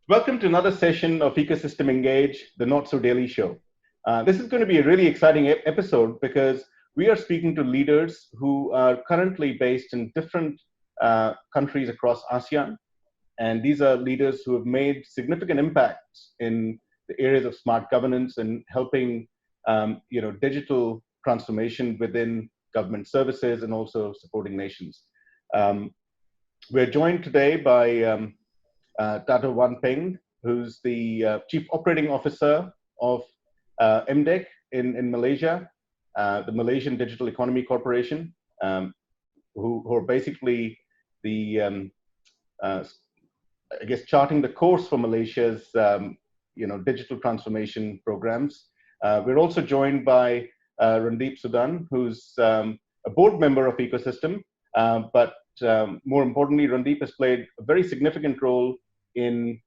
Welcome to another session of Ecosystem Engage, the Not So Daily Show. This is going to be a really exciting episode because we are speaking to leaders who are currently based in different countries across ASEAN. And these are leaders who have made significant impacts in the areas of smart governance and helping digital transformation within government services and also supporting nations. We're joined today by Dato Peng, who's the Chief Operating Officer of MDEC in Malaysia, the Malaysian Digital Economy Corporation, who are basically the, charting the course for Malaysia's, digital transformation programs. We're also joined by Randeep Sudan, who's a board member of Ecosystem, but more importantly, Randeep has played a very significant role in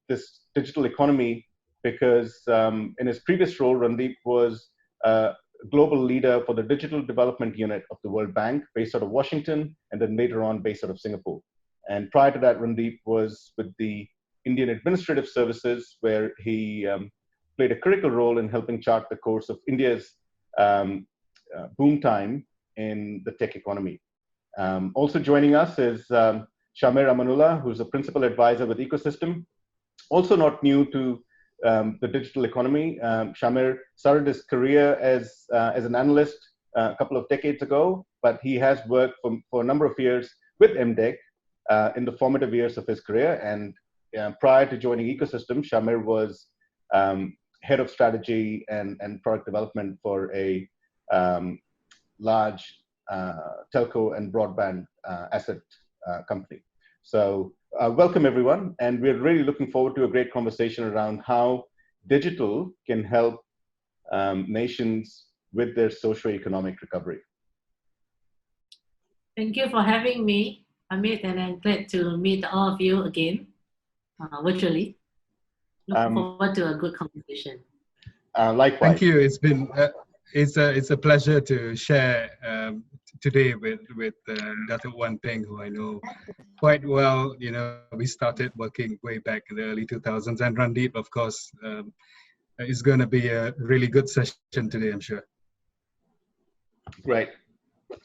this digital economy because in his previous role, Randeep was a global leader for the Digital Development Unit of the World Bank based out of Washington and then later on based out of Singapore. And prior to that, Randeep was with the Indian Administrative Services where he played a critical role in helping chart the course of India's boom time in the tech economy. Also joining us is Shamir Amanullah, who's a principal advisor with Ecosystem. Also not new to the digital economy. Shamir started his career as an analyst a couple of decades ago, but he has worked for a number of years with MDEC in the formative years of his career. And prior to joining Ecosystem, Shamir was head of strategy and product development for a large telco and broadband asset company. So welcome everyone, and we're really looking forward to a great conversation around how digital can help nations with their socio-economic recovery. Thank you for having me, Amit, and I'm glad to meet all of you again virtually. Looking forward to a good conversation. Likewise. Thank you. It's been it's a pleasure to share today with Dato Peng, who I know quite well. You know, we started working way back in the early 2000s, and Randeep, of course, is going to be a really good session today, I'm sure. Right.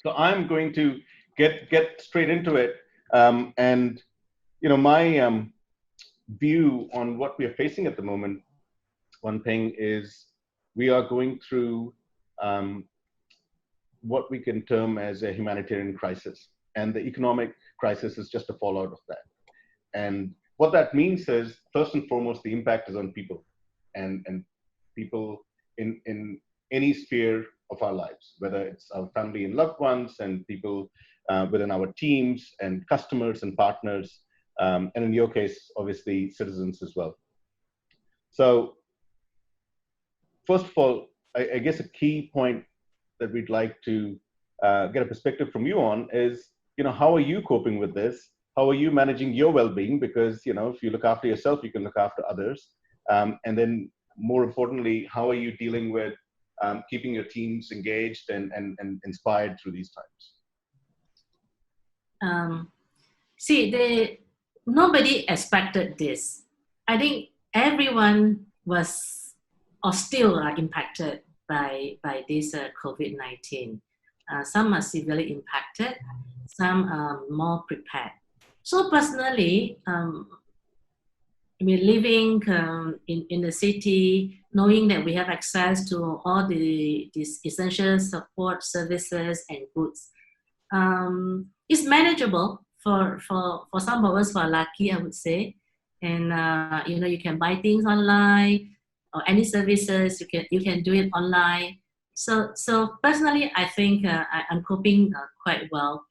So I'm going to get straight into it, and my view on what we are facing at the moment, one thing is we are going through what we can term as a humanitarian crisis, and the economic crisis is just a fallout of that. And what that means is, first and foremost, the impact is on people and people in any sphere of our lives, whether it's our family and loved ones and people within our teams and customers and partners, and in your case, obviously, citizens as well. So first of all, I guess a key point that we'd like to get a perspective from you on is, how are you coping with this? How are you managing your well-being? Because, if you look after yourself, you can look after others. And then more importantly, how are you dealing with keeping your teams engaged and inspired through these times? Nobody expected this. I think everyone was or still are impacted by this COVID-19. Some are severely impacted, some are more prepared. So personally, living in the city, knowing that we have access to all these essential support services and goods, is manageable for some of us who are lucky, I would say. And you can buy things online, or any services you can do it online. So personally, I think I'm coping quite well,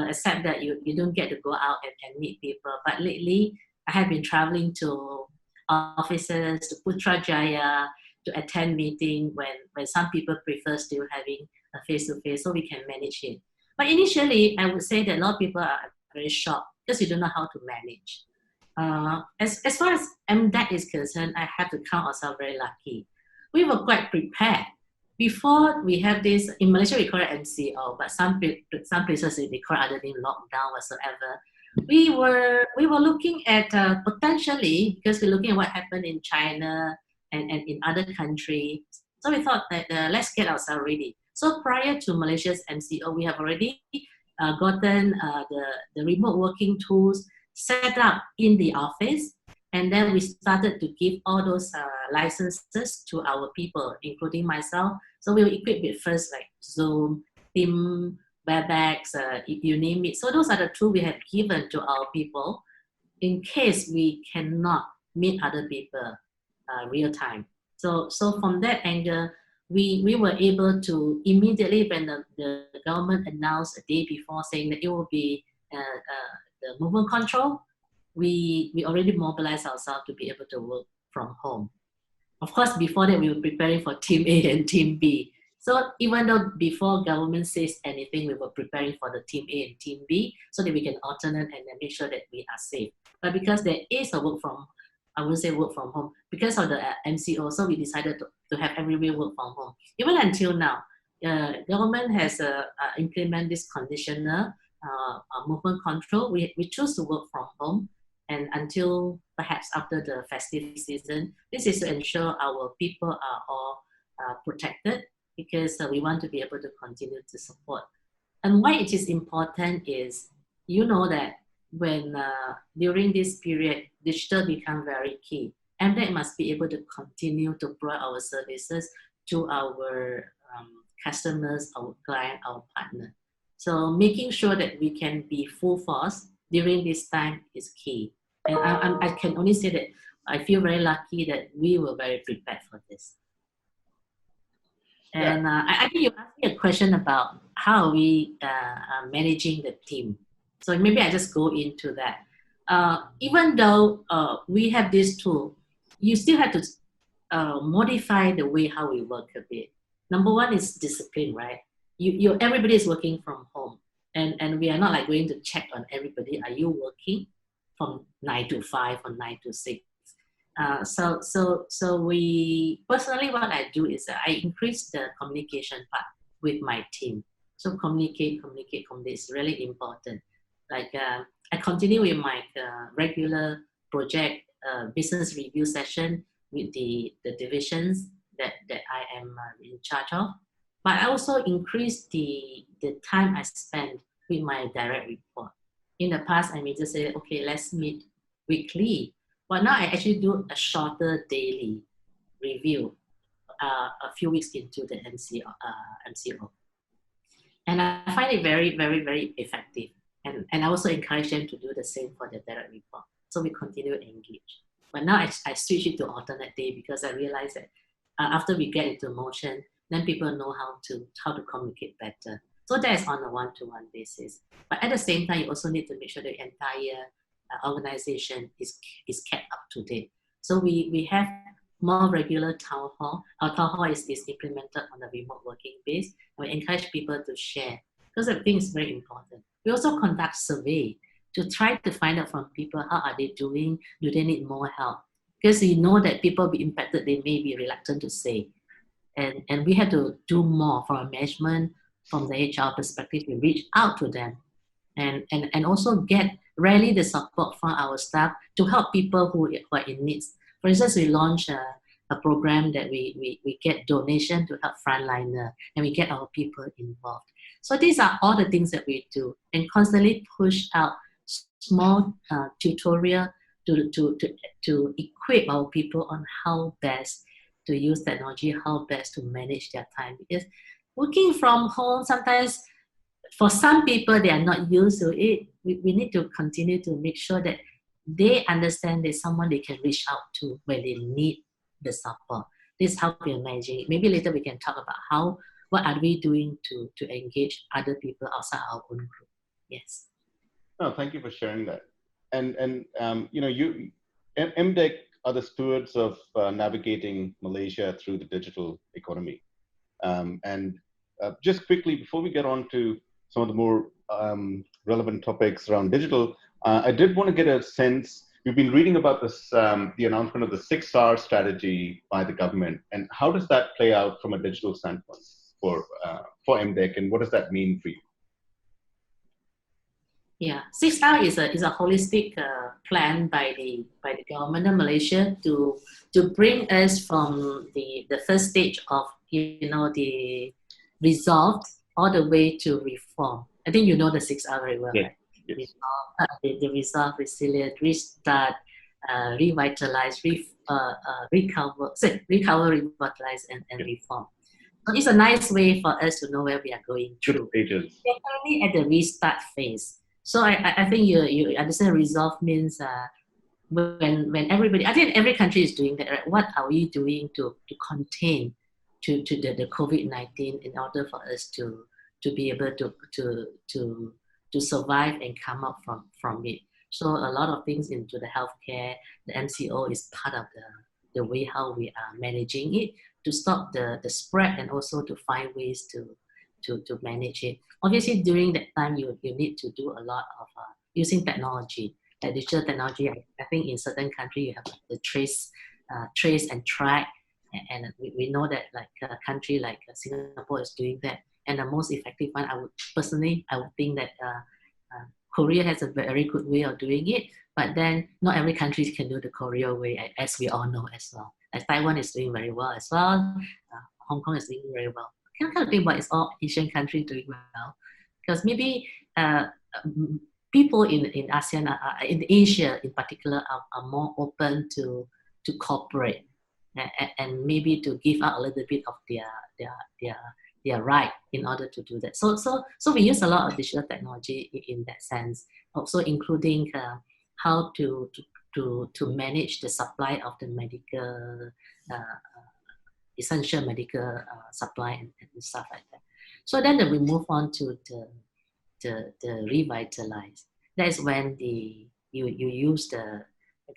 except that you don't get to go out and meet people. But lately, I have been traveling to offices, to Putrajaya, to attend meeting when some people prefer still having a face-to-face, so we can manage it. But initially, I would say that a lot of people are very shocked because you don't know how to manage. As far as MDEC is concerned, I have to count ourselves very lucky. We were quite prepared. Before we have this, in Malaysia we call it MCO, but some places they call it other than lockdown whatsoever. we were looking at potentially, because we're looking at what happened in China and in other countries. So we thought that let's get ourselves ready. So prior to Malaysia's MCO, we have already gotten the remote working tools set up in the office. And then we started to give all those licenses to our people, including myself. So we were equipped with first like Zoom, Team, WebEx, you name it. So those are the tools we have given to our people in case we cannot meet other people real time. So from that angle, we were able to immediately, when the government announced a day before saying that it will be the movement control, we already mobilized ourselves to be able to work from home. Of course, before that, we were preparing for Team A and Team B. So even though before government says anything, we were preparing for the Team A and Team B so that we can alternate and then make sure that we are safe. But because there is a work from, I wouldn't say work from home, because of the MCO, so we decided to have everywhere work from home. Even until now, government has implemented this conditional movement control. We choose to work from home, and until perhaps after the festive season, this is to ensure our people are all protected, because we want to be able to continue to support. And why it is important is, you know that when during this period, digital become very key. MDEC must be able to continue to provide our services to our customers, our client, our partner. So making sure that we can be full force during this time is key. And I can only say that I feel very lucky that we were very prepared for this. And I think you asked me a question about how we are managing the team. So maybe I just go into that. Even though we have this tool, you still have to modify the way how we work a bit. Number one is discipline, right? Everybody is working from home, and we are not like going to check on everybody. Are you working from 9 to 5 or 9 to 6? So we personally, what I do is I increase the communication part with my team. So communicate is really important. Like I continue with my regular project business review session with the divisions that I am in charge of. But I also increase the time I spend with my direct report. In the past, I may just say, okay, let's meet weekly. But now I actually do a shorter daily review a few weeks into the MCO. And I find it very, very, very effective. And I also encourage them to do the same for the direct report. So we continue to engage. But now I switch it to alternate day, because I realize that after we get into motion, then people know how to communicate better. So that is on a one-to-one basis. But at the same time, you also need to make sure the entire organization is kept up to date. So we have more regular town hall. Our town hall is implemented on a remote working base. We encourage people to share, because I think it's very important. We also conduct survey to try to find out from people, how are they doing? Do they need more help? Because you know that people be impacted, they may be reluctant to say. And we have to do more from a management, from the HR perspective, to reach out to them and also get really the support from our staff to help people who are in needs. For instance, we launched a program that we get donation to help frontliner, and we get our people involved. So these are all the things that we do, and constantly push out small tutorial to equip our people on how best to use technology, how best to manage their time. Because working from home, sometimes for some people, they are not used to it. We need to continue to make sure that they understand there's someone they can reach out to when they need the support. This is how we are managing it. Maybe later we can talk about what are we doing to engage other people outside our own group. Yes. No, thank you for sharing that. And MDEC are the stewards of navigating Malaysia through the digital economy. Just quickly, before we get on to some of the more relevant topics around digital, I did want to get a sense. We've been reading about this, the announcement of the 6R strategy by the government, and how does that play out from a digital standpoint for MDEC, and what does that mean for you? Yeah, 6R is a holistic plan by the government of Malaysia to bring us from the first stage of the resolved all the way to reform. I think you know the 6R very well, Yes. right? Yes. Resolve, the resolve, resilient, restart, revitalize, recover, revitalize, and reform. So it's a nice way for us to know where we are going Good through. stages. We're currently at the restart phase. So I think you understand resolve means when everybody, I think every country is doing that, right? What are we doing to contain to the COVID-19 in order for us to be able to survive and come up from it. So a lot of things into the healthcare, the MCO is part of the way how we are managing it to stop the spread and also to find ways to manage it. Obviously, during that time, you need to do a lot of using technology, like digital technology. I think in certain countries you have the trace and track, and we know that like a country like Singapore is doing that. And the most effective one, I would think that Korea has a very good way of doing it. But then not every country can do the Korea way, as we all know as well. Like Taiwan is doing very well as well. Hong Kong is doing very well. I can't think about it's all Asian countries doing well, because maybe people in ASEAN, in Asia in particular, are more open to cooperate and maybe to give out a little bit of their right in order to do that. So we use a lot of digital technology in that sense, also including how to manage the supply of the medical essential medical supply and stuff like that. So then we move on to the revitalize. That's when you use the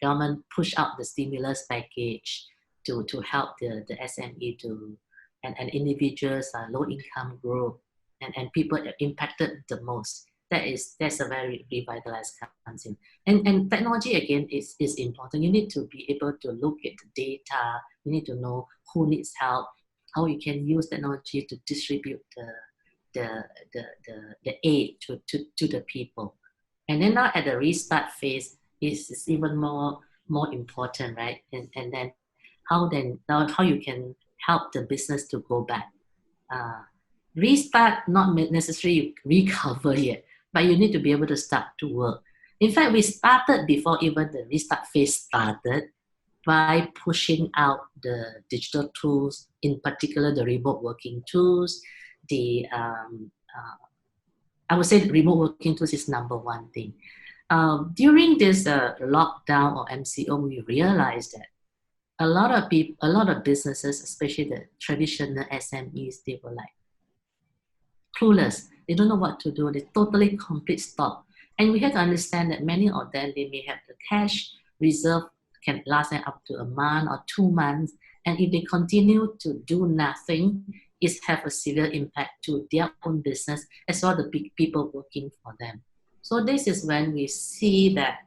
government push out the stimulus package to help the SME and individuals, low income group and people impacted the most. That's a very revitalized comes in. And technology again is important. You need to be able to look at the data. You need to know who needs help, how you can use technology to distribute the aid to the people. And then now at the restart phase is even more important, right? And then how you can help the business to go back. Restart, not necessarily recover yet, but you need to be able to start to work. In fact, we started before even the restart phase started by pushing out the digital tools, in particular the remote working tools. I would say the remote working tools is number one thing. During this lockdown or MCO, we realized that a lot of businesses, especially the traditional SMEs, they were like clueless. They don't know what to do. They totally complete stop. And we have to understand that many of them, they may have the cash reserve can last them up to a month or 2 months. And if they continue to do nothing, it have a severe impact to their own business as well as the big people working for them. So this is when we see that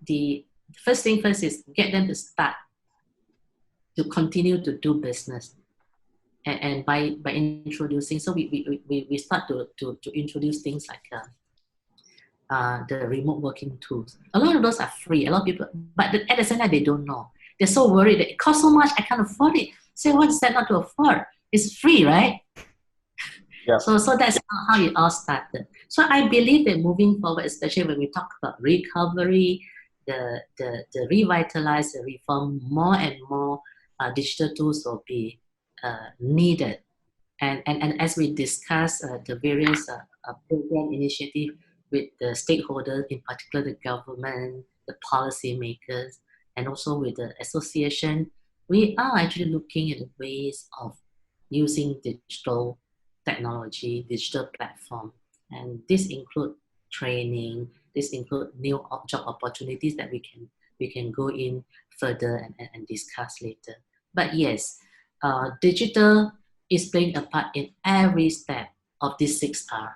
the first thing first is get them to start to continue to do business. And by introducing, so we start to introduce things like the remote working tools. A lot of those are free. A lot of people, but at the same time, they don't know. They're so worried that it costs so much, I can't afford it. Say, what's that not to afford? It's free, right? Yeah. So that's how it all started. So I believe that moving forward, especially when we talk about recovery, the revitalize, the reform, more and more digital tools will be needed. And as we discuss the various program initiative with the stakeholders, in particular the government, the policymakers, and also with the association, we are actually looking at the ways of using digital technology, digital platform. And this include training, this include new job opportunities that we can go in further and discuss later. But yes, digital is playing a part in every step of this 6R,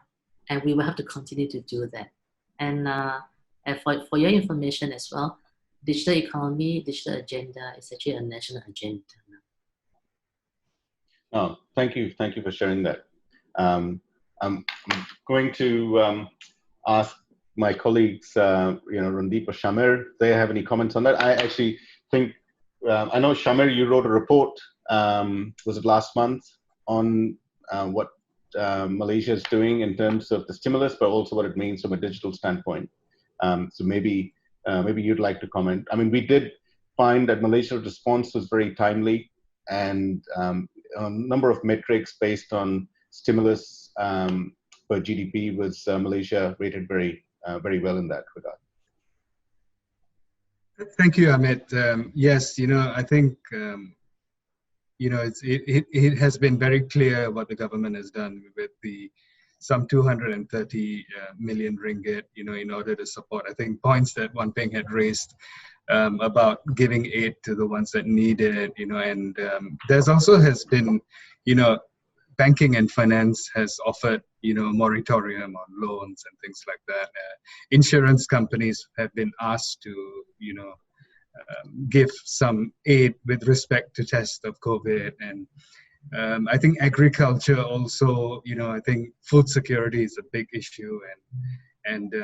and we will have to continue to do that. And for your information as well, digital economy, digital agenda is actually a national agenda. Oh, thank you for sharing that. I'm going to ask my colleagues, Randeep or Shamir, they have any comments on that. I actually think, I know Shamir, you wrote a report, was it last month, on what Malaysia is doing in terms of the stimulus, but also what it means from a digital standpoint. So maybe you'd like to comment. I mean, we did find that Malaysia's response was very timely, and a number of metrics based on stimulus per GDP was Malaysia rated very well in that regard. Thank you, Amit. Yes, I think it has been very clear what the government has done with the some 230 million ringgit, in order to support, I think, points that Peng had raised about giving aid to the ones that need it, and there's also has been, banking and finance has offered, moratorium on loans and things like that. Insurance companies have been asked to, give some aid with respect to test of COVID. And I think agriculture also, I think food security is a big issue. And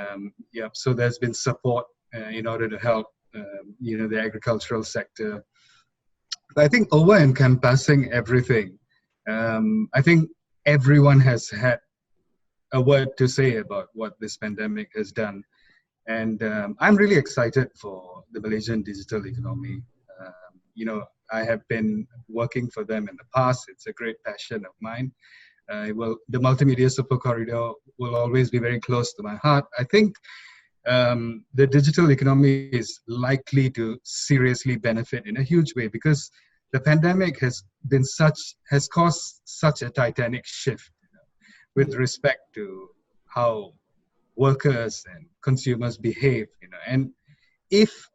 so there's been support in order to help, the agricultural sector. But I think over-encompassing everything, I think everyone has had a word to say about what this pandemic has done. And I'm really excited for the Malaysian digital economy. I have been working for them in the past. It's a great passion of mine. The multimedia super corridor will always be very close to my heart. I think the digital economy is likely to seriously benefit in a huge way, because the pandemic has caused such a titanic shift with respect to how workers and consumers behave, and if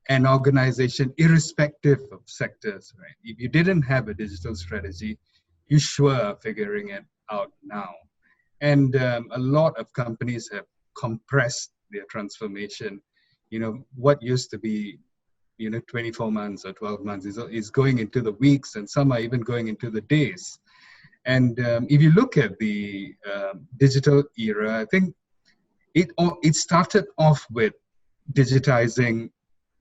an organization, irrespective of sectors, right, if you didn't have a digital strategy, you sure are figuring it out now. And a lot of companies have compressed their transformation. What used to be 24 months or 12 months is going into the weeks, and some are even going into the days. And if you look at the digital era, I think it started off with digitizing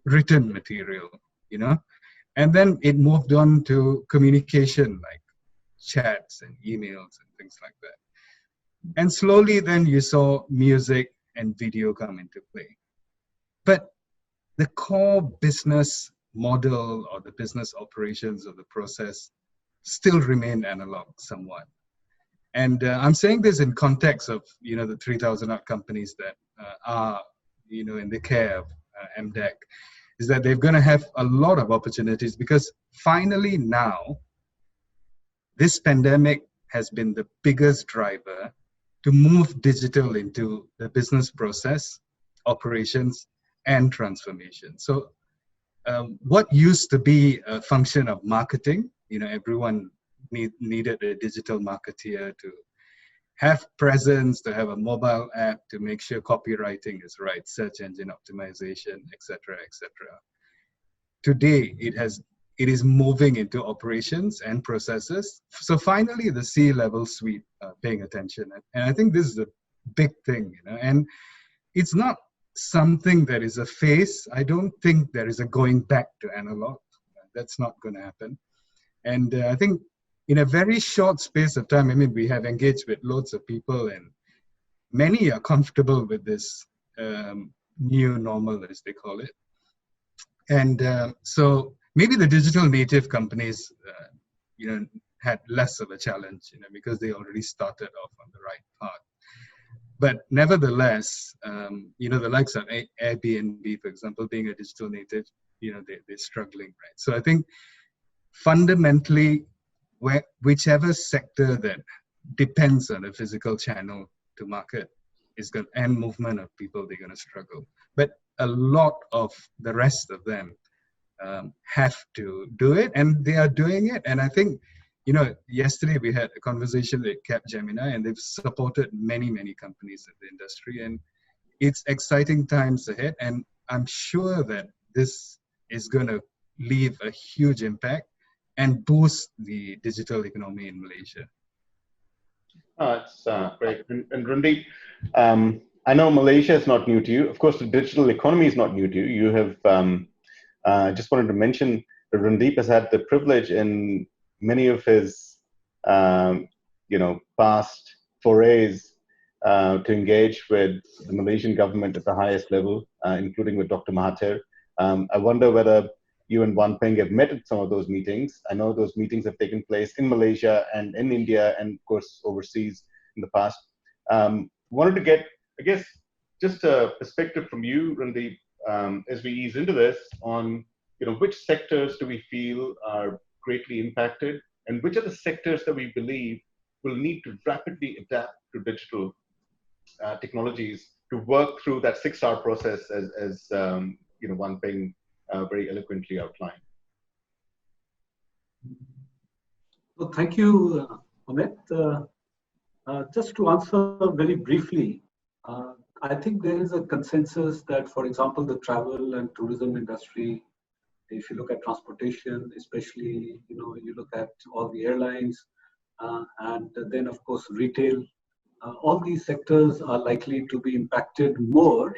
written material, and then it moved on to communication like chats and emails and things like that. And slowly then you saw music and video come into play. But the core business model or the business operations of the process still remain analog somewhat. And I'm saying this in context of, the 3,000 odd companies that are, in the care of MDEC, is that they're going to have a lot of opportunities, because finally now, this pandemic has been the biggest driver to move digital into the business process, operations, and transformation. So what used to be a function of marketing, everyone needed a digital marketeer to have presence, to have a mobile app, to make sure copywriting is right, search engine optimization, etc., etc. Today, it is moving into operations and processes. So finally, the C-level suite are paying attention. And I think this is a big thing, and it's not something that is a phase. I don't think there is a going back to analog. That's not going to happen. And I think in a very short space of time, we have engaged with loads of people, and many are comfortable with this new normal, as they call it. And so maybe the digital native companies, had less of a challenge, because they already started off on the right path. But nevertheless, the likes of Airbnb, for example, being a digital native, they're struggling, right? So I think fundamentally, whichever sector that depends on a physical channel to market and movement of people, they're going to struggle. But a lot of the rest of them have to do it, and they are doing it. And I think, yesterday we had a conversation with Capgemini, and they've supported many, many companies in the industry, and it's exciting times ahead. And I'm sure that this is going to leave a huge impact and boost the digital economy in Malaysia. It's great. And Randeep, I know Malaysia is not new to you. Of course, the digital economy is not new to you. You have just wanted to mention that Randeep has had the privilege in many of his, past forays to engage with the Malaysian government at the highest level, including with Dr. Mahathir. I wonder whether you and Wan Peng have met at some of those meetings. I know those meetings have taken place in Malaysia and in India and, of course, overseas in the past. Wanted to get, I guess, just a perspective from you, Randeep, as we ease into this on, which sectors do we feel are greatly impacted, and which are the sectors that we believe will need to rapidly adapt to digital technologies to work through that 6R process, as Wan Peng very eloquently outlined. Well, thank you, Amit. Just to answer very briefly, I think there is a consensus that, for example, the travel and tourism industry, if you look at transportation, especially, you look at all the airlines, and then, of course, retail, all these sectors are likely to be impacted more,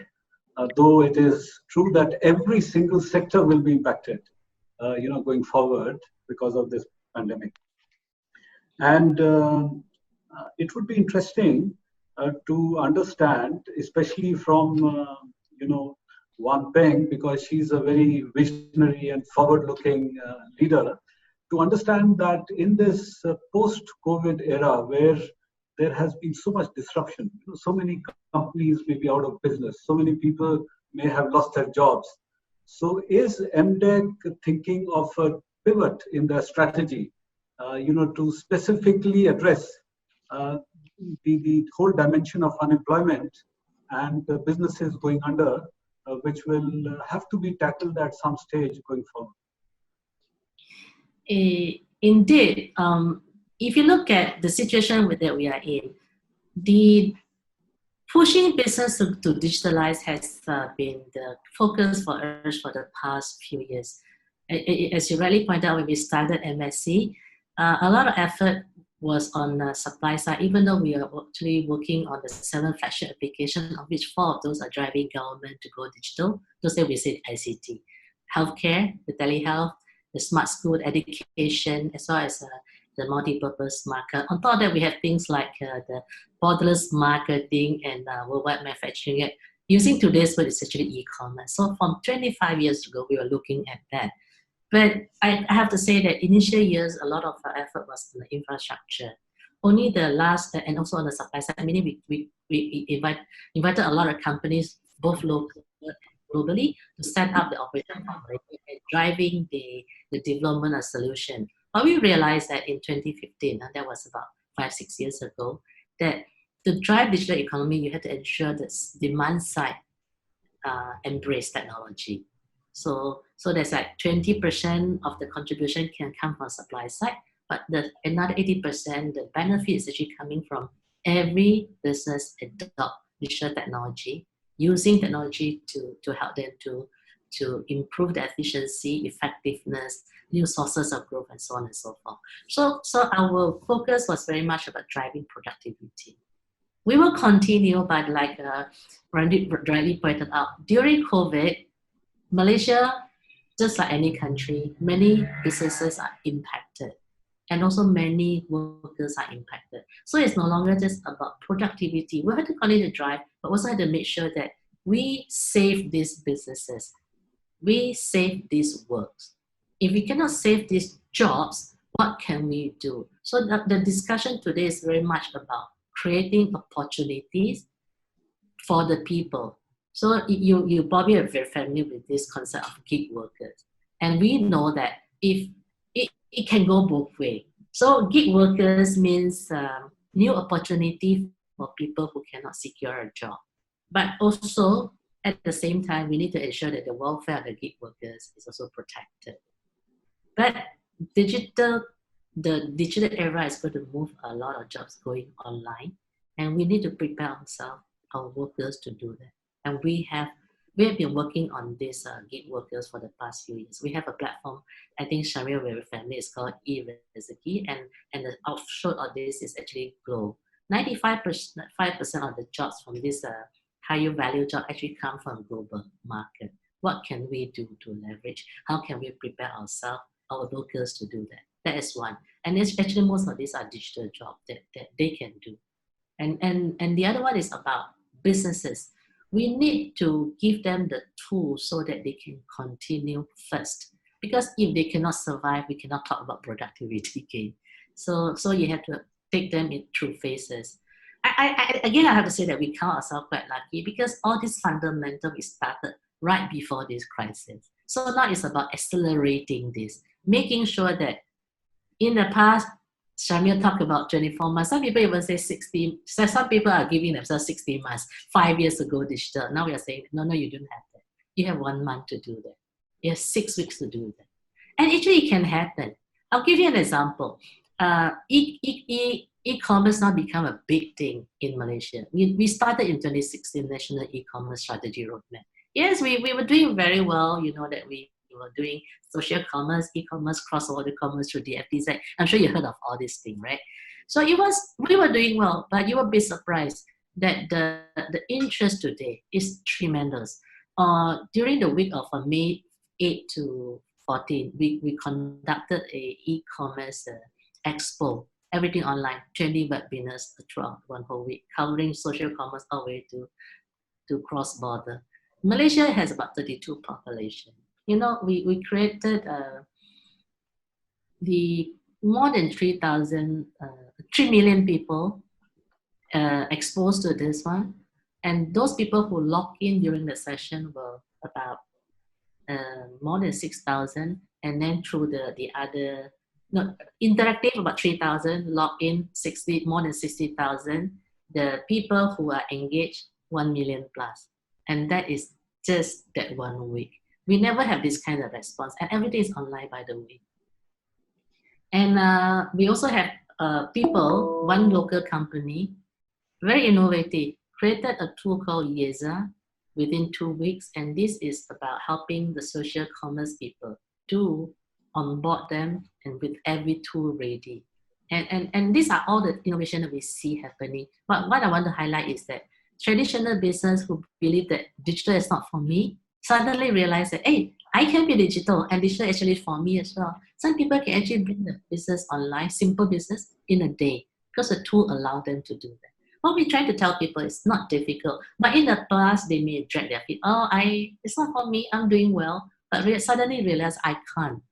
though it is true that every single sector will be impacted, going forward because of this pandemic. And it would be interesting to understand, especially from, Wan Peng, because she's a very visionary and forward-looking leader, to understand that in this post-COVID era where there has been so much disruption, so many companies may be out of business, so many people may have lost their jobs. So is MDEC thinking of a pivot in their strategy, to specifically address the whole dimension of unemployment and businesses going under, which will have to be tackled at some stage going forward? Indeed, if you look at the situation that we are in, the pushing business to digitalize has been the focus for us for the past few years. As you rightly pointed out, when we started MSC, a lot of effort was on the supply side, even though we are actually working on the 7 flagship applications, of which 4 of those are driving government to go digital. Those that we say ICT. Healthcare, the telehealth, the smart school education, as well as the multi-purpose market. On top of that, we have things like the borderless marketing and worldwide manufacturing. Using today's word, it's actually e-commerce. So from 25 years ago, we were looking at that. But I have to say that initial years, a lot of our effort was on the infrastructure. Only the last, and also on the supply side, meaning we invited a lot of companies, both local and globally, to set up the operation and driving the development of solution. But we realized that in 2015, and that was about 5-6 years ago, that to drive digital economy, you have to ensure that demand side embrace technology. So there's like 20% of the contribution can come from supply side, but another 80%, the benefit is actually coming from every business adopt digital technology, using technology to help them to improve the efficiency, effectiveness, new sources of growth, and so on and so forth. So our focus was very much about driving productivity. We will continue, but like Randeep rightly pointed out, during COVID, Malaysia, just like any country, many businesses are impacted, and also many workers are impacted. So it's no longer just about productivity. We have to continue to drive, but also have to make sure that we save these businesses, we save these works. If we cannot save these jobs, what can we do? So the discussion today is very much about creating opportunities for the people. So you probably are very familiar with this concept of gig workers. And we know that if it can go both ways. So gig workers means new opportunity for people who cannot secure a job. But also, at the same time, we need to ensure that the welfare of the gig workers is also protected. But the digital era is going to move a lot of jobs going online, and we need to prepare ourselves, our workers, to do that. And we have been working on this gig workers for the past few years. We have a platform, I think Shamir will be familiar, it's called e-Rezeki, and the offshoot of this is actually Glow. 95% of the jobs from this higher value job actually come from global market. What can we do to leverage? How can we prepare ourselves, our locals to do that? That is one. And it's actually most of these are digital jobs that they can do. And the other one is about businesses. We need to give them the tools so that they can continue first. Because if they cannot survive, we cannot talk about productivity gain. So you have to take them in through phases. Again, I have to say that we count ourselves quite lucky because all this fundamental is started right before this crisis. So now it's about accelerating this, making sure that in the past, Shamir talked about 24 months. Some people even say 60. So some people are giving themselves 60 months. 5 years ago, digital. Now we are saying, no, you don't have that. You have 1 month to do that. You have 6 weeks to do that. And actually, it can happen. I'll give you an example. E-commerce now become a big thing in Malaysia. We started in 2016 National E-commerce Strategy Roadmap. Yes, we were doing very well. You know that we were doing social commerce, e-commerce, cross-border commerce through the FTZ. I'm sure you heard of all these things, right? So we were doing well, but you will be surprised that the interest today is tremendous. During the week of May 8 to 14, we conducted a e-commerce expo, everything online, 20 webinars throughout 1 whole week, covering social commerce all the way to cross-border. Malaysia has about 32 population. You know, we created the more than 3 million people exposed to this one. And those people who logged in during the session were about more than 6,000. And then through the other, interactive about 3,000, logged in more than 60,000. The people who are engaged, 1 million plus. And that is just that 1 week. We never have this kind of response, and everything is online, by the way. And we also have people, one local company, very innovative, created a tool called Yeza within 2 weeks, and this is about helping the social commerce people to onboard them and with every tool ready. And these are all the innovation that we see happening. But what I want to highlight is that traditional business who believe that digital is not for me, suddenly realize that, hey, I can be digital and digital actually is for me as well. Some people can actually bring the business online, simple business, in a day because the tool allows them to do that. What we try to tell people is not difficult, but in the past they may drag their feet. It's not for me, I'm doing well, but suddenly realize I can't.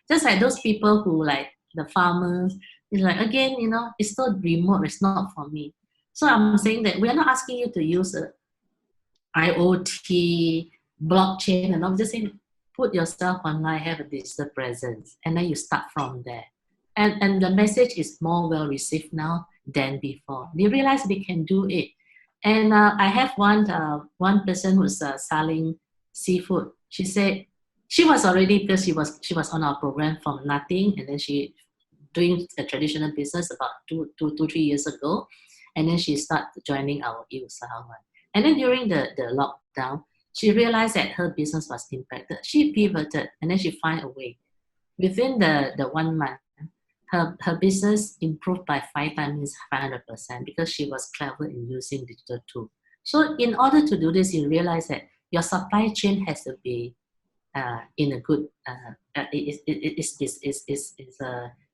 Just like those people who like the farmers, it's like, again, you know, it's still remote, it's not for me. So I'm saying that we are not asking you to use a IoT, blockchain, and I'm just saying, put yourself online, have a digital presence, and then you start from there. And the message is more well received now than before. They realize they can do it. And I have one person who's selling seafood. She said she was already, because she was on our program from nothing, and then she doing a traditional business about 3 years ago, and then she started joining our e-usaha. And then during the lockdown, she realized that her business was impacted. She pivoted, and then she found a way. Within the 1 month, her business improved by 5 times 500% because she was clever in using digital tools. So in order to do this, you realize that your supply chain has to be in a good,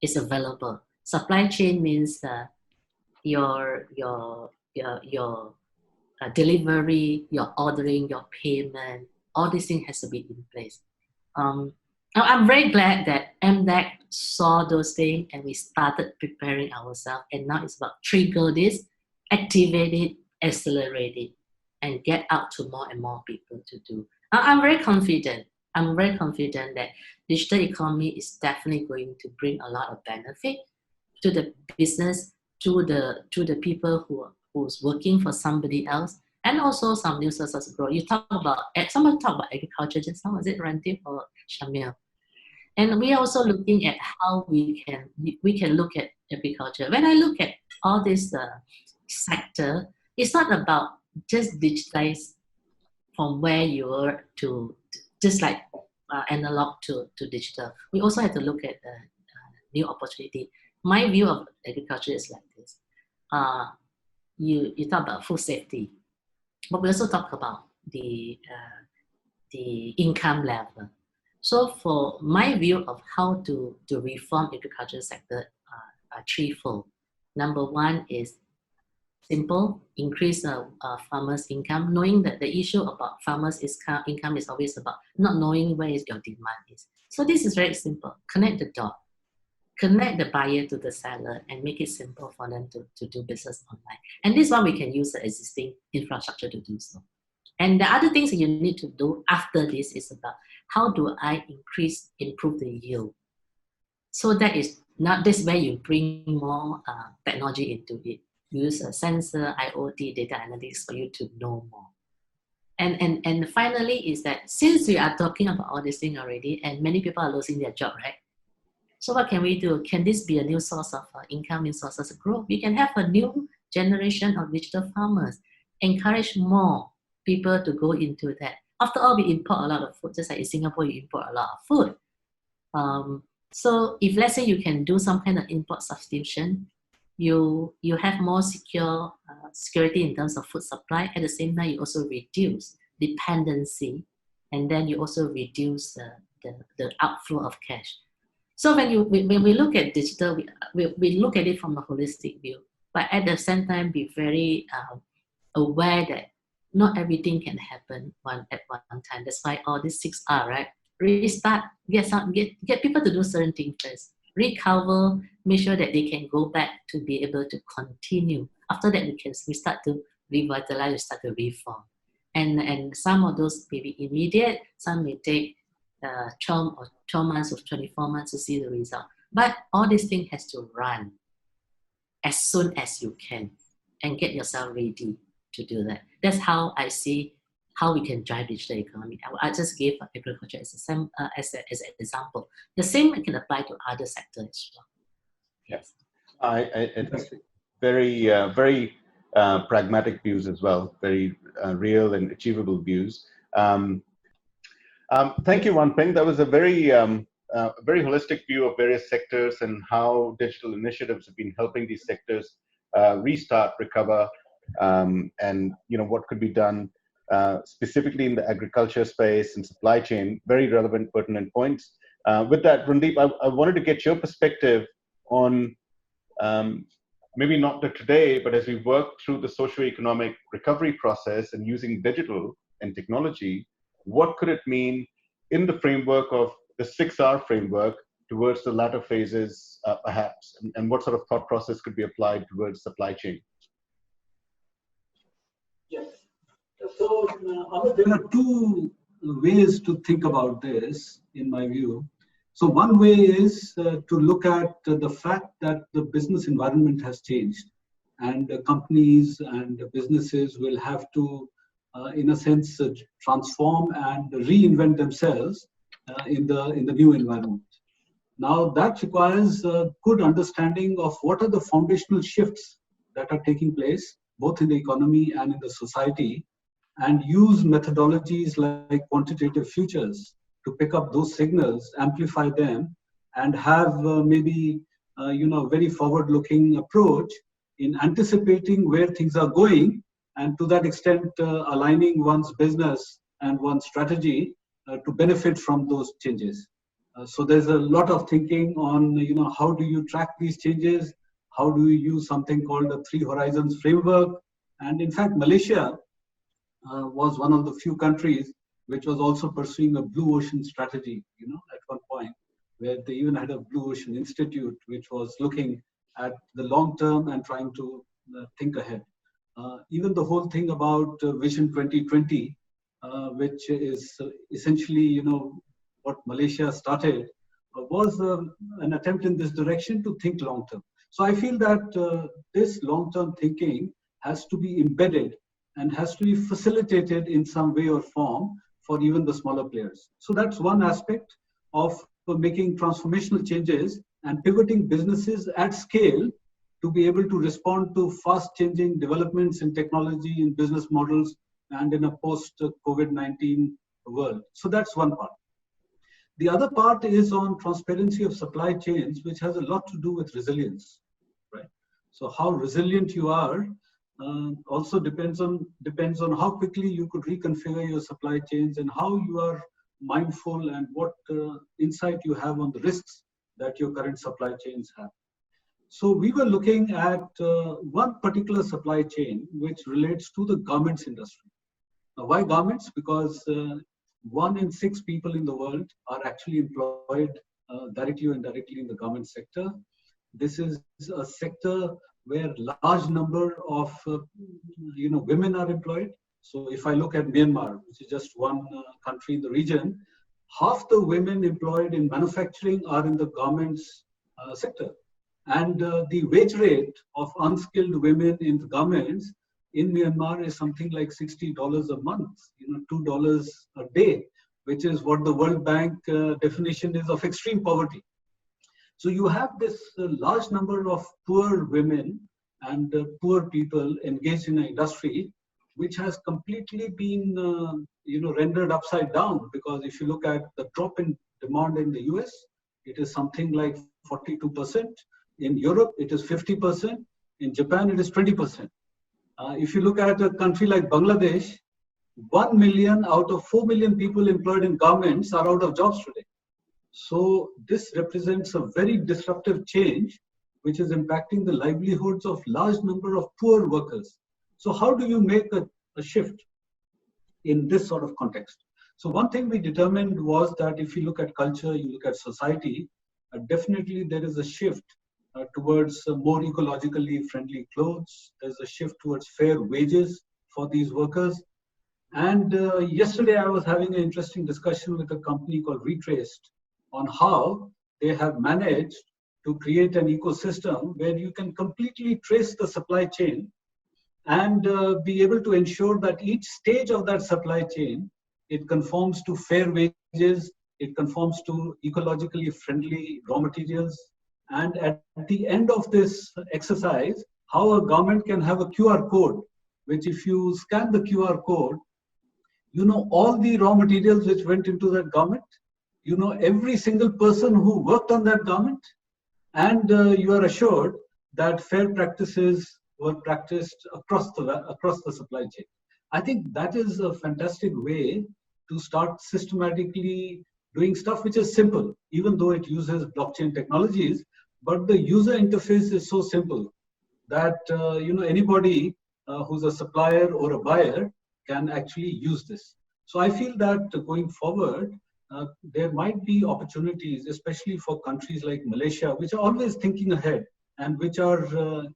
is available. Supply chain means your delivery, your ordering, your payment, all these things has to be in place. I'm very glad that MDEC saw those things and we started preparing ourselves, and now it's about trigger this, activate it, accelerate it, and get out to more and more people to do. I'm very confident that digital economy is definitely going to bring a lot of benefit to the business, to the people who's working for somebody else, and also some new sources grow. Someone talked about agriculture just now. Was it Randeep or Shamir? And we are also looking at how we can look at agriculture. When I look at all this sector, it's not about just digitize from where you are to just like analog to digital. We also have to look at new opportunity. My view of agriculture is like this. You talk about food safety. but we also talk about the income level. So for my view of how to reform agriculture sector are threefold. Number one is simple, increase farmers' income, knowing that the issue about farmers' income is always about not knowing where is your demand is. So this is very simple. Connect the dot. Connect the buyer to the seller and make it simple for them to do business online. And this one we can use the existing infrastructure to do so. And the other things that you need to do after this is about how do I improve the yield. So that is not this where you bring more technology into it. Use a sensor, IoT, data analytics for you to know more. And finally is that since we are talking about all these things already and many people are losing their job, right? So what can we do? Can this be a new source of income, new sources of growth? We can have a new generation of digital farmers, encourage more people to go into that. After all, we import a lot of food, just like in Singapore, you import a lot of food. So if let's say you can do some kind of import substitution, you have more security in terms of food supply. At the same time, you also reduce dependency, and then you also reduce the outflow of cash. So when we look at digital, we look at it from a holistic view, but at the same time be very aware that not everything can happen at one time. That's why all these 6R, right? Restart, get people to do certain things first. Recover, make sure that they can go back to be able to continue. After that, we start to revitalize, we start to reform. And some of those may be immediate, some may take 12 months or 24 months to see the result. But all this thing has to run as soon as you can and get yourself ready to do that. That's how I see how we can drive digital economy. I just gave agriculture as an example. The same can apply to other sectors as well. Yes, it's very, very pragmatic views as well, very real and achievable views. Thank you, Peng. That was a very holistic view of various sectors and how digital initiatives have been helping these sectors restart, recover, and what could be done specifically in the agriculture space and supply chain. Very relevant, pertinent points. With that, Randeep, I wanted to get your perspective on maybe not today, but as we work through the socio-economic recovery process and using digital and technology, what could it mean in the framework of the 6R framework towards the latter phases, perhaps, and what sort of thought process could be applied towards supply chain? Yes. So, there are two ways to think about this, in my view. So one way is to look at the fact that the business environment has changed, and companies and businesses will have to, in a sense, transform and reinvent themselves in the new environment. Now that requires a good understanding of what are the foundational shifts that are taking place, both in the economy and in the society, and use methodologies like quantitative futures to pick up those signals, amplify them, and have maybe a very forward-looking approach in anticipating where things are going, and to that extent aligning one's business and one's strategy to benefit from those changes. So there's a lot of thinking on how do you track these changes, how do you use something called the 3 Horizons framework, and in fact Malaysia was one of the few countries which was also pursuing a blue ocean strategy, at one point, where they even had a Blue Ocean Institute, which was looking at the long term and trying to think ahead. Even the whole thing about Vision 2020, which is essentially, what Malaysia started, was an attempt in this direction to think long term. So I feel that this long term thinking has to be embedded and has to be facilitated in some way or form for even the smaller players. So that's one aspect of making transformational changes and pivoting businesses at scale to be able to respond to fast changing developments in technology, in business models, and in a post-COVID-19 world. So that's one part. The other part is on transparency of supply chains, which has a lot to do with resilience, right? So how resilient you are also depends on how quickly you could reconfigure your supply chains and how you are mindful and what insight you have on the risks that your current supply chains have. So we were looking at one particular supply chain which relates to the garments industry. Now, why garments? Because 1 in 6 people in the world are actually employed directly or indirectly in the garment sector. This is a sector where large number of women are employed. So if I look at Myanmar, which is just one country in the region, half the women employed in manufacturing are in the garments sector. And the wage rate of unskilled women in the garments in Myanmar is something like $60 a month, $2 a day, which is what the World Bank definition is of extreme poverty. So you have this large number of poor women and poor people engaged in an industry which has completely been rendered upside down, because if you look at the drop in demand in the US, it is something like 42%. In Europe, it is 50%. In Japan, it is 20%. If you look at a country like Bangladesh, 1 million out of 4 million people employed in garments are out of jobs today. So this represents a very disruptive change, which is impacting the livelihoods of large number of poor workers. So how do you make a shift in this sort of context? So one thing we determined was that if you look at culture, you look at society, definitely there is a shift towards more ecologically friendly clothes. There's a shift towards fair wages for these workers. And yesterday I was having an interesting discussion with a company called Retraced on how they have managed to create an ecosystem where you can completely trace the supply chain and be able to ensure that each stage of that supply chain, it conforms to fair wages, it conforms to ecologically friendly raw materials. And at the end of this exercise, how a garment can have a QR code, which if you scan the QR code, you know all the raw materials which went into that garment, you know every single person who worked on that garment, and you are assured that fair practices were practiced across the supply chain. I think that is a fantastic way to start systematically doing stuff which is simple, even though it uses blockchain technologies, but the user interface is so simple that anybody who's a supplier or a buyer can actually use this. So I feel that going forward, there might be opportunities, especially for countries like Malaysia, which are always thinking ahead and which are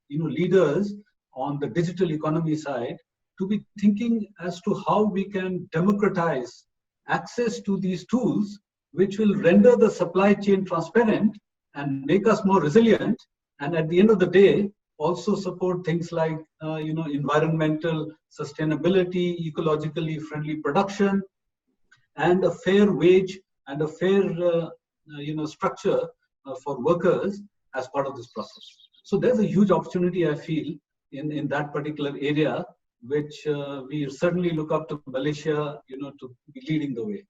leaders on the digital economy side, to be thinking as to how we can democratize access to these tools, which will render the supply chain transparent and make us more resilient, and at the end of the day also support things like environmental sustainability, ecologically friendly production, and a fair wage and a fair structure for workers as part of this process. So there's a huge opportunity, I feel, in that particular area, which we certainly look up to Malaysia, to be leading the way.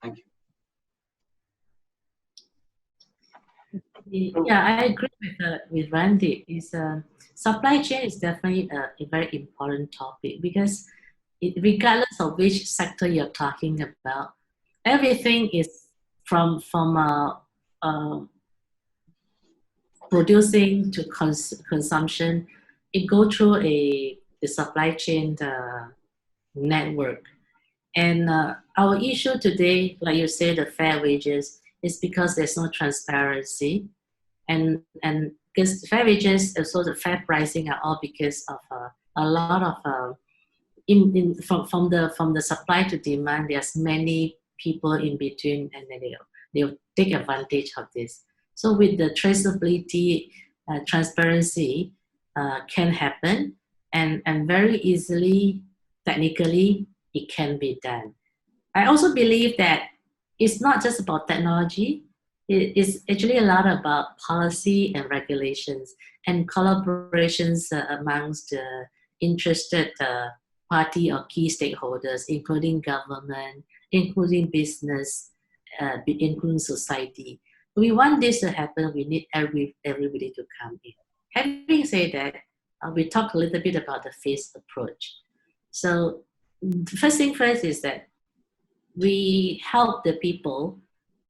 Thank you. Yeah, I agree with Randeep. Supply chain is definitely a very important topic, because regardless of which sector you're talking about, everything is from producing to consumption. It goes through the supply chain network. And our issue today, like you say, the fair wages, is because there's no transparency, and because fair wages, also the fair pricing, are all because of a lot of from the supply to demand. There's many people in between, and then they'll take advantage of this. So with the traceability, transparency can happen, and very easily, technically, it can be done. I also believe that it's not just about technology. It is actually a lot about policy and regulations and collaborations amongst interested party or key stakeholders, including government, including business, including society. We want this to happen. We need everybody to come in. Having said that, we talk a little bit about the phased approach. So the first thing first is that we help the people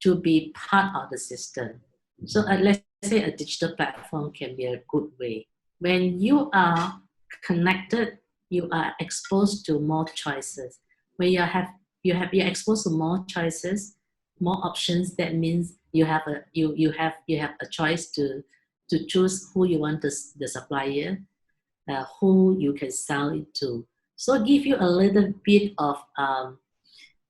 to be part of the system. So let's say a digital platform can be a good way. When you are connected, you are exposed to more choices. When you're exposed to more choices, more options, that means you have a choice to choose who you want the supplier, who you can sell it to. So give you a little bit of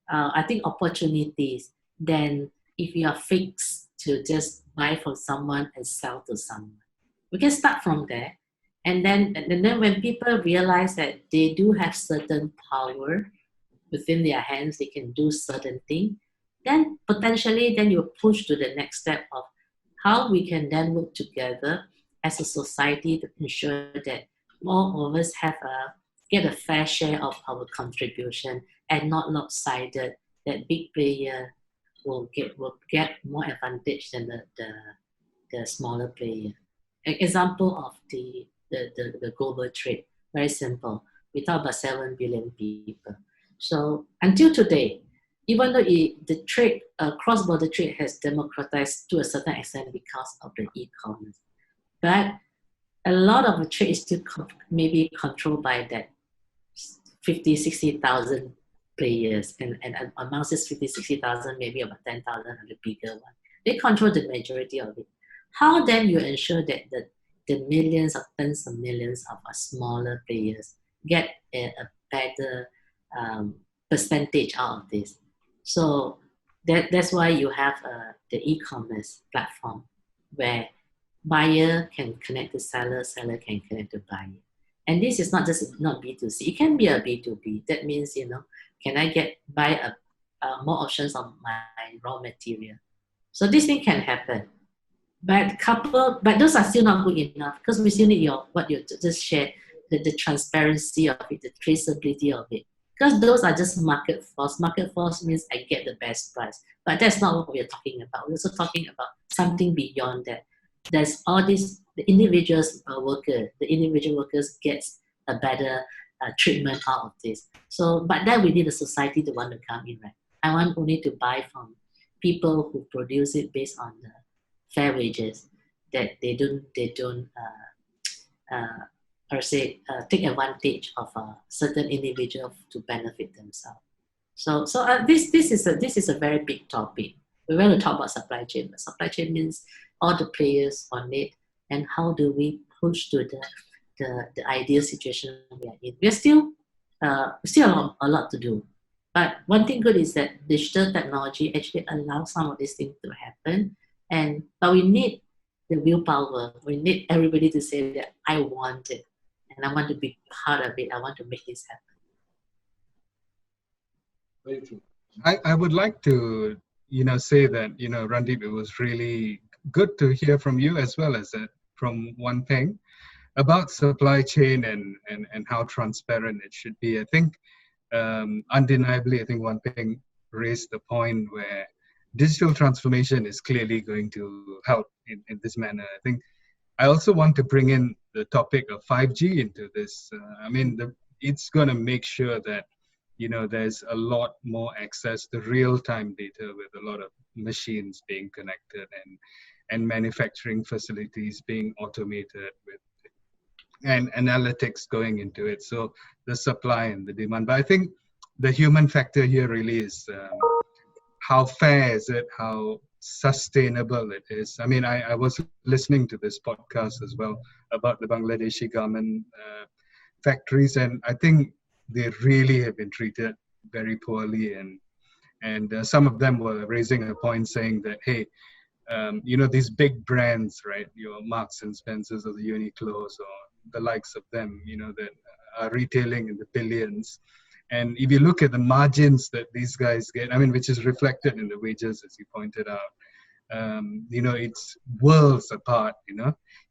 I think opportunities than if you are fixed to just buy from someone and sell to someone. We can start from there. And then when people realize that they do have certain power within their hands, they can do certain things, then potentially then you push to the next step of how we can then work together as a society to ensure that all of us get a fair share of our contribution and not lopsided, that big player will get more advantage than the smaller player. An example of the global trade, very simple. We talk about 7 billion people. So until today, even though the trade, cross-border trade has democratized to a certain extent because of the e-commerce, but a lot of the trade is still maybe controlled by that 50, 60,000 players, and amongst this 50, 60,000, maybe about 10,000 are the bigger one. They control the majority of it. How then you ensure that the millions or tens of millions of smaller players get a better percentage out of this? So that's why you have the e-commerce platform where buyer can connect to seller, seller can connect to buyer. And this is not B2C, it can be a B2B. That means, can I buy more options on my raw material? So this thing can happen. But those are still not good enough, because we still need what you just shared, the transparency of it, the traceability of it. Because those are just market force. Market force means I get the best price. But that's not what we're talking about. We're also talking about something beyond that. There's all this, the individual workers gets a better treatment out of this. So, but then we need a society to want to come in, right? I want only to buy from people who produce it based on the fair wages, that they don't take advantage of a certain individual to benefit themselves. So this is a very big topic. We want to talk about supply chain, but supply chain means all the players on it, and how do we push to the ideal situation we are in. We're still a lot to do. But one thing good is that digital technology actually allows some of these things to happen. But we need the willpower. We need everybody to say that I want it, and I want to be part of it. I want to make this happen. Very true. I would like to, say that, Randeep, it was really good to hear from you as well as from Wan Peng about supply chain and how transparent it should be. I think undeniably, I think Wan Peng raised the point where digital transformation is clearly going to help in this manner. I think I also want to bring in the topic of 5G into this. It's going to make sure that there's a lot more access to real-time data, with a lot of machines being connected and manufacturing facilities being automated and analytics going into it. So the supply and the demand. But I think the human factor here really is how fair is it? How sustainable it is? I was listening to this podcast as well about the Bangladeshi garment factories, and I think they really have been treated very poorly, and some of them were raising a point saying that, hey, these big brands, right, your Marks and Spencers or the Uniqlos or the likes of them, that are retailing in the billions. And if you look at the margins that these guys get, which is reflected in the wages, as you pointed out, it's worlds apart,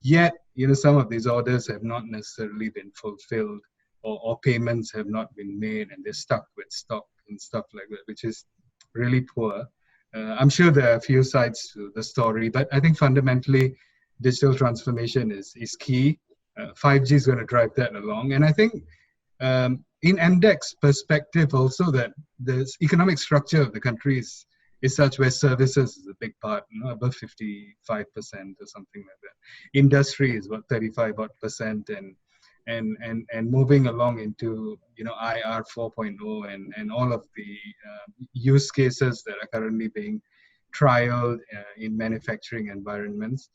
Yet, some of these orders have not necessarily been fulfilled, or payments have not been made, and they're stuck with stock and stuff like that, which is really poor. I'm sure there are a few sides to the story, but I think fundamentally, digital transformation is key. 5G is going to drive that along. And I think in MDEC's perspective also that the economic structure of the country is such where services is a big part, above 55% or something like that. Industry is about 35% and moving along into IR 4.0 and all of the use cases that are currently being trialed in manufacturing environments.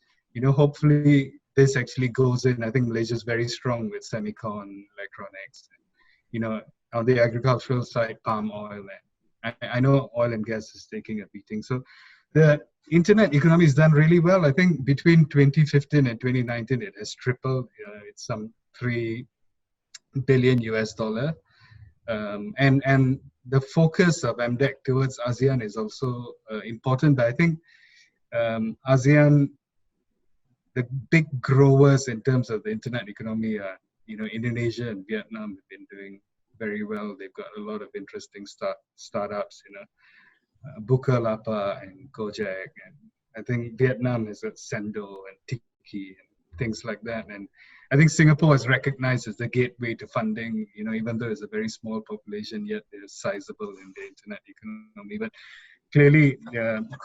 Hopefully this actually goes in. I think Malaysia is very strong with semicon, electronics, on the agricultural side, palm oil. And I know oil and gas is taking a beating. So the internet economy is done really well. I think between 2015 and 2019, it has tripled. It's some $3 billion US. And the focus of MDEC towards ASEAN is also important. But I think ASEAN, the big growers in terms of the internet economy are, Indonesia and Vietnam have been doing very well. They've got a lot of interesting startups, Bukalapak and Gojek. And I think Vietnam has got Sendo and Tiki and things like that. And I think Singapore is recognized as the gateway to funding, even though it's a very small population, yet they're sizable in the internet economy. But clearly,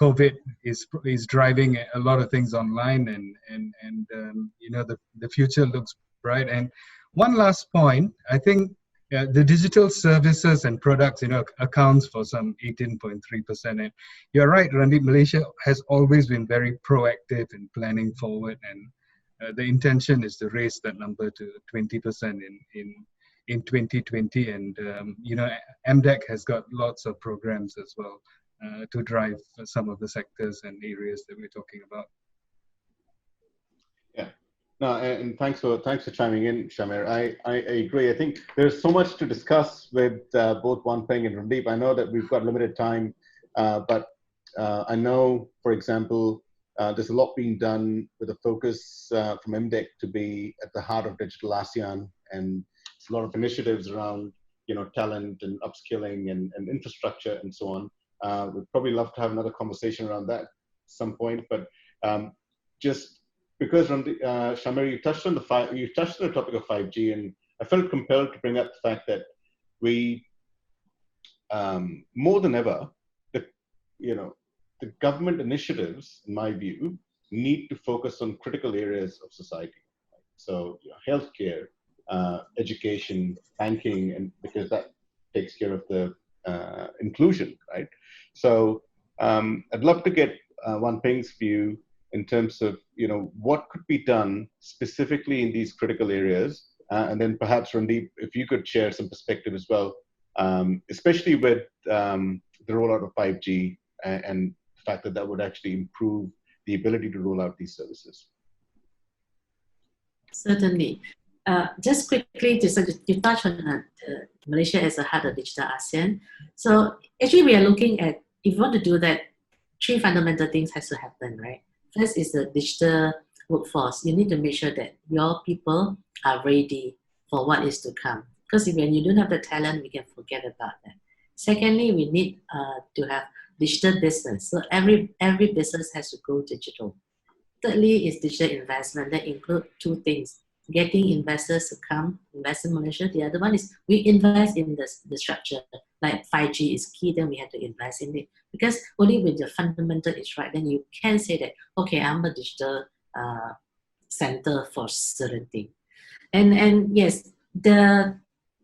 COVID is driving a lot of things online, and the future looks bright. And one last point, I think the digital services and products, accounts for some 18.3%. And you're right, Randeep, Malaysia has always been very proactive in planning forward, and the intention is to raise that number to 20% in 2020. And MDEC has got lots of programs as well to drive some of the sectors and areas that we're talking about. Yeah, no, and thanks for chiming in, Shamir. I agree. I think there's so much to discuss with both Peng and Randeep. I know that we've got limited time, but I know, for example, there's a lot being done with a focus from MDEC to be at the heart of Digital ASEAN, and it's a lot of initiatives around talent and upskilling and infrastructure and so on. We'd probably love to have another conversation around that at some point, but just because Shamir, you touched on the topic of 5G, and I felt compelled to bring up the fact that we, more than ever, the government initiatives, in my view, need to focus on critical areas of society. So healthcare, education, banking, and because that takes care of the inclusion, right? So I'd love to get Peng's view in terms of what could be done specifically in these critical areas, and then perhaps Randeep, if you could share some perspective as well, especially with the rollout of 5G and the fact that would actually improve the ability to roll out these services. Certainly. Just quickly, you touched on Malaysia as a heart of Digital ASEAN. So actually, we are looking at, if you want to do that, 3 fundamental things has to happen, right? First is the digital workforce. You need to make sure that your people are ready for what is to come. Because when you don't have the talent, we can forget about that. Secondly, we need to have digital business. So every business has to go digital. Thirdly is digital investment. That include 2 things. Getting investors to come invest in Malaysia. The other one is we invest in the structure. Like 5G is key, then we have to invest in it. Because only when the fundamental is right, then you can say that, okay, I'm a digital center for certain thing. And yes, the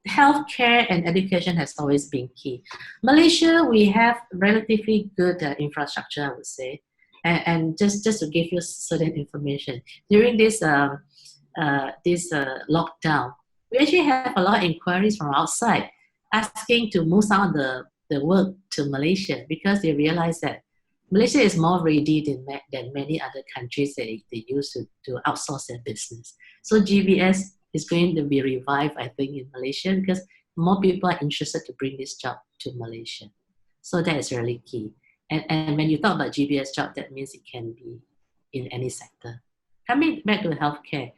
healthcare and education has always been key. Malaysia, we have relatively good infrastructure, I would say. And just to give you certain information, during this lockdown, we actually have a lot of inquiries from outside asking to move some of the work to Malaysia because they realize that Malaysia is more ready than many other countries that they use to outsource their business. So GBS is going to be revived, I think, in Malaysia because more people are interested to bring this job to Malaysia. So that is really key. And when you talk about GBS job, that means it can be in any sector. Coming back to healthcare,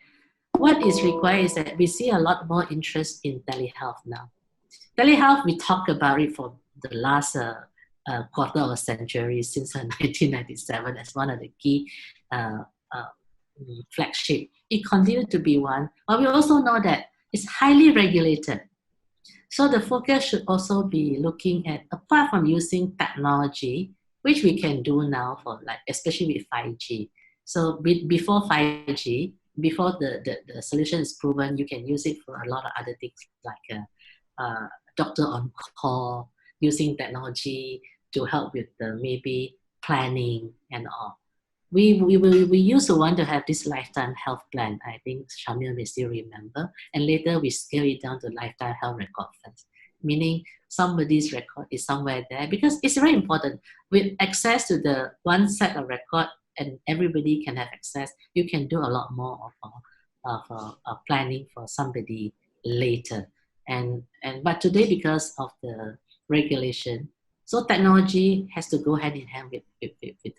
what is required is that we see a lot more interest in telehealth now. Telehealth, we talk about it for the last quarter of a century, since 1997, as one of the key flagship. It continues to be one, but we also know that it's highly regulated. So the focus should also be looking at, apart from using technology, which we can do now for like, especially with 5G. So before 5G, before the solution is proven, you can use it for a lot of other things like doctor on call, using technology to help with the maybe planning and all. We used to want to have this lifetime health plan. I think Shamir may still remember. And later we scale it down to lifetime health record first, meaning somebody's record is somewhere there, because it's very important. With access to the one set of record and everybody can have access, you can do a lot more of planning for somebody later. But today, because of the regulation, so technology has to go hand in hand with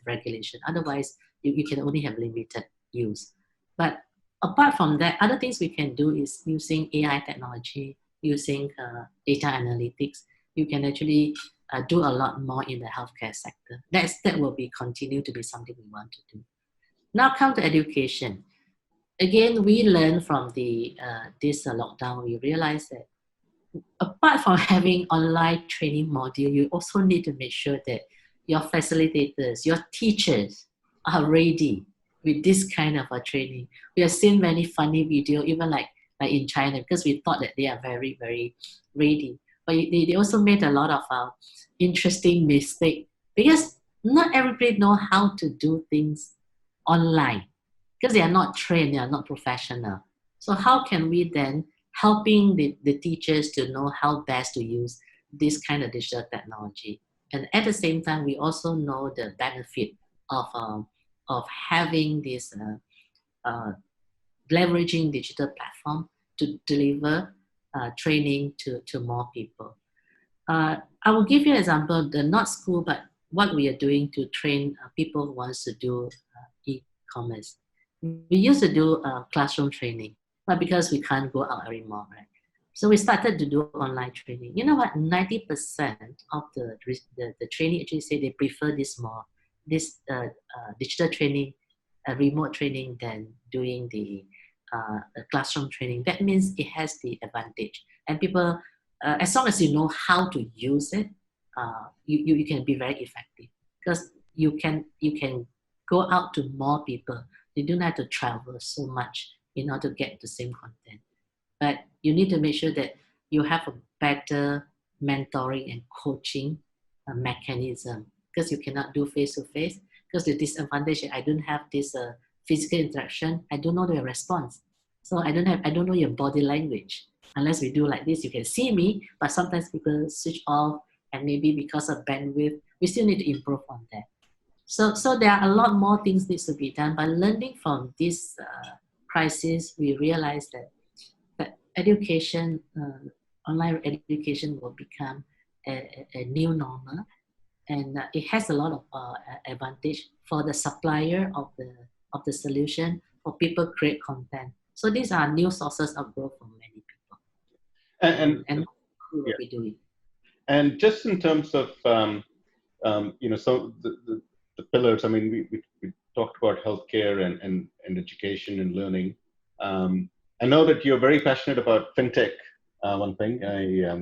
regulation. Otherwise, you can only have limited use. But apart from that, other things we can do is using AI technology, using data analytics. You can actually do a lot more in the healthcare sector. That will continue to be something we want to do. Now come to education. Again, we learned from this lockdown. We realized that apart from having online training module, you also need to make sure that your facilitators, your teachers are ready with this kind of a training. We have seen many funny videos, even like in China, because we thought that they are very, very ready. But they also made a lot of interesting mistakes, because not everybody know how to do things online, because they are not trained, they are not professional. So how can we then helping the teachers to know how best to use this kind of digital technology? And at the same time, we also know the benefit of having this leveraging digital platform to deliver training to more people. I will give you an example, not school, but what we are doing to train people who wants to do e-commerce. We used to do classroom training, but because we can't go out anymore, right? So we started to do online training. You know what? 90% of the training actually say they prefer this digital training, remote training, than doing the classroom training. That means it has the advantage. And people, as long as you know how to use it, you can be very effective, because you can go out to more people. You don't have to travel so much in order to get the same content. But you need to make sure that you have a better mentoring and coaching mechanism, because you cannot do face-to-face. Because the disadvantage, I don't have this physical interaction. I don't know the response. So I don't know your body language. Unless we do like this, you can see me, but sometimes people switch off, and maybe because of bandwidth, we still need to improve on that. So there are a lot more things needs to be done. But learning from this crisis, we realize that education, online education will become a new normal, and it has a lot of advantage for the supplier of the solution, for people create content. So these are new sources of growth for many people, and we will be doing. And just in terms of so the pillars, I mean, we talked about healthcare and education and learning. I know that you're very passionate about fintech. One thing,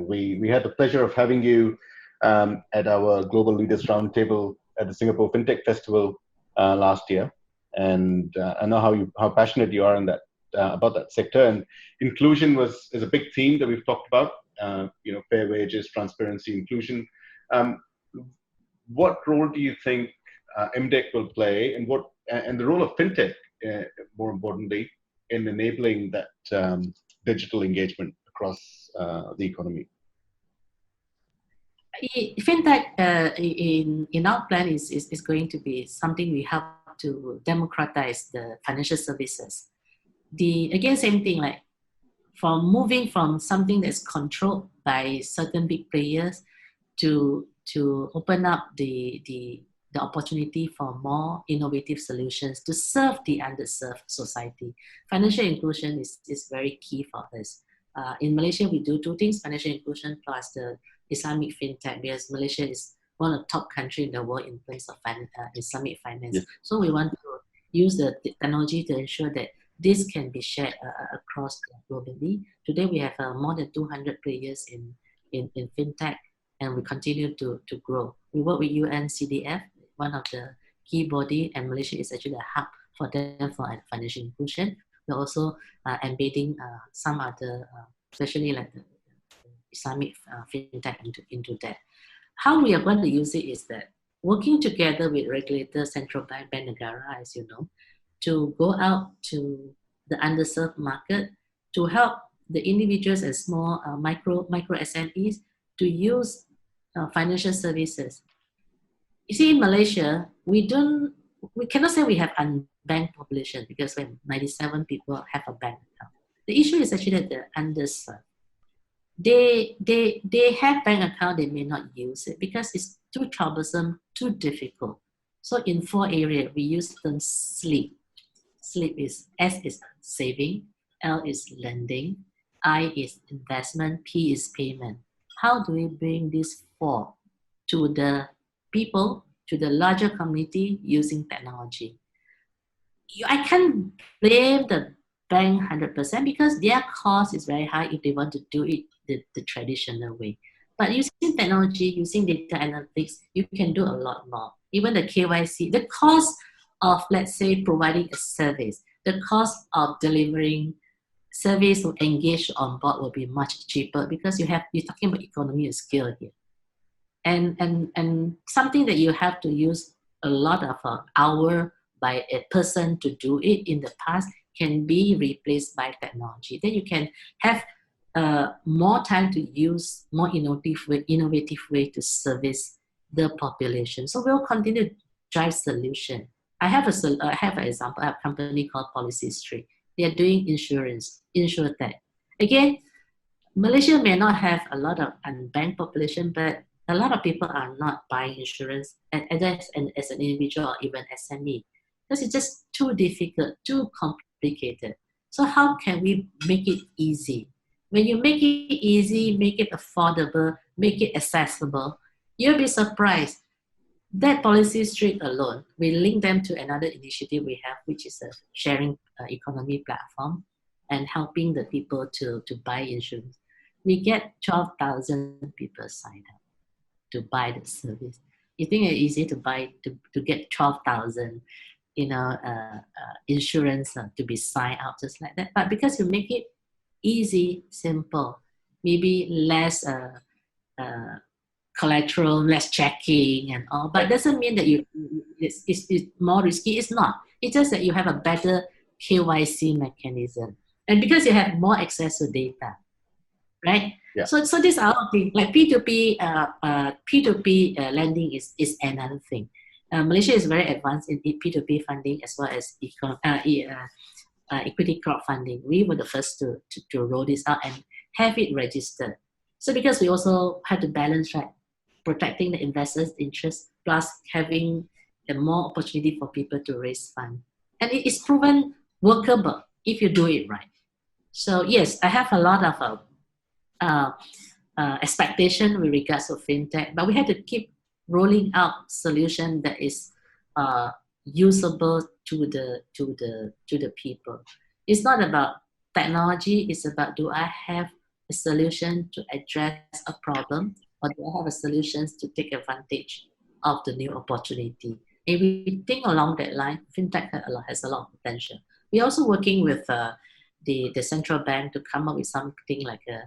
we had the pleasure of having you at our Global Leaders Roundtable at the Singapore FinTech Festival last year, and I know how passionate you are in that about that sector. And inclusion is a big theme that we've talked about. Fair wages, transparency, inclusion. What role do you think MDEC will play, and the role of fintech, more importantly, in enabling that digital engagement across the economy? FinTech in our plan is going to be something we have to democratize the financial services. Again, same thing, like moving from something that's controlled by certain big players to open up the opportunity for more innovative solutions to serve the underserved society. Financial inclusion is very key for us. In Malaysia, we do two things: financial inclusion plus the Islamic fintech, because Malaysia is one of the top countries in the world in terms of Islamic finance. Yes. So we want to use the technology to ensure that this can be shared across globally. Today, we have more than 200 players in fintech, and we continue to grow. We work with UNCDF, one of the key body, and Malaysia is actually a hub for them for financial inclusion. We're also embedding some other, especially like the Islamic fintech into that. How we are going to use it is that working together with regulators, central bank, Bank Negara, as you know, to go out to the underserved market to help the individuals and small micro SMEs to use financial services. You see, in Malaysia, we cannot say we have unbanked population because when 97 people have a bank account. The issue is actually that they're underserved. They have bank account, they may not use it because it's too troublesome, too difficult. So in 4 areas, we use them SLEEP. SLEEP is S is saving, L is lending, I is investment, P is payment. How do we bring these 4 to the people, to the larger community using technology? I can't blame the bank 100% because their cost is very high if they want to do it the traditional way. But using technology, using data analytics, you can do a lot more. Even the KYC, the cost of, let's say, providing a service, the cost of delivering service or engage on board will be much cheaper because you're talking about economy of scale here. And something that you have to use a lot of hour by a person to do it in the past can be replaced by technology. Then you can have more time to use more innovative way to service the population. So we'll continue to drive solution. I have an example. I have a company called Policy Street. They are doing insurance, InsurTech. Again, Malaysia may not have a lot of unbanked population, but a lot of people are not buying insurance as an individual or even SME because it's just too difficult, too complicated. So how can we make it easy? When you make it easy, make it affordable, make it accessible, you'll be surprised. That Policy Street alone, we link them to another initiative we have, which is a sharing economy platform and helping the people to buy insurance. We get 12,000 people signed up to buy the service. You think it's easy to buy, to get 12,000, insurance to be signed out just like that. But because you make it easy, simple, maybe less collateral, less checking and all, but it doesn't mean that it's more risky. It's not. It's just that you have a better KYC mechanism. And because you have more access to data, right? Yeah. So this is our thing. Like P2P lending is another thing. Malaysia is very advanced in P2P funding as well as equity crowdfunding. We were the first to roll this out and have it registered. So because we also have to balance, right, protecting the investors' interest plus having more opportunity for people to raise funds. And it is proven workable if you do it right. So yes, I have a lot of expectation with regards to fintech, but we have to keep rolling out solution that is usable to the people. It's not about technology, it's about do I have a solution to address a problem or do I have a solution to take advantage of the new opportunity? If we think along that line, fintech has a lot of potential. We're also working with the central bank to come up with something like a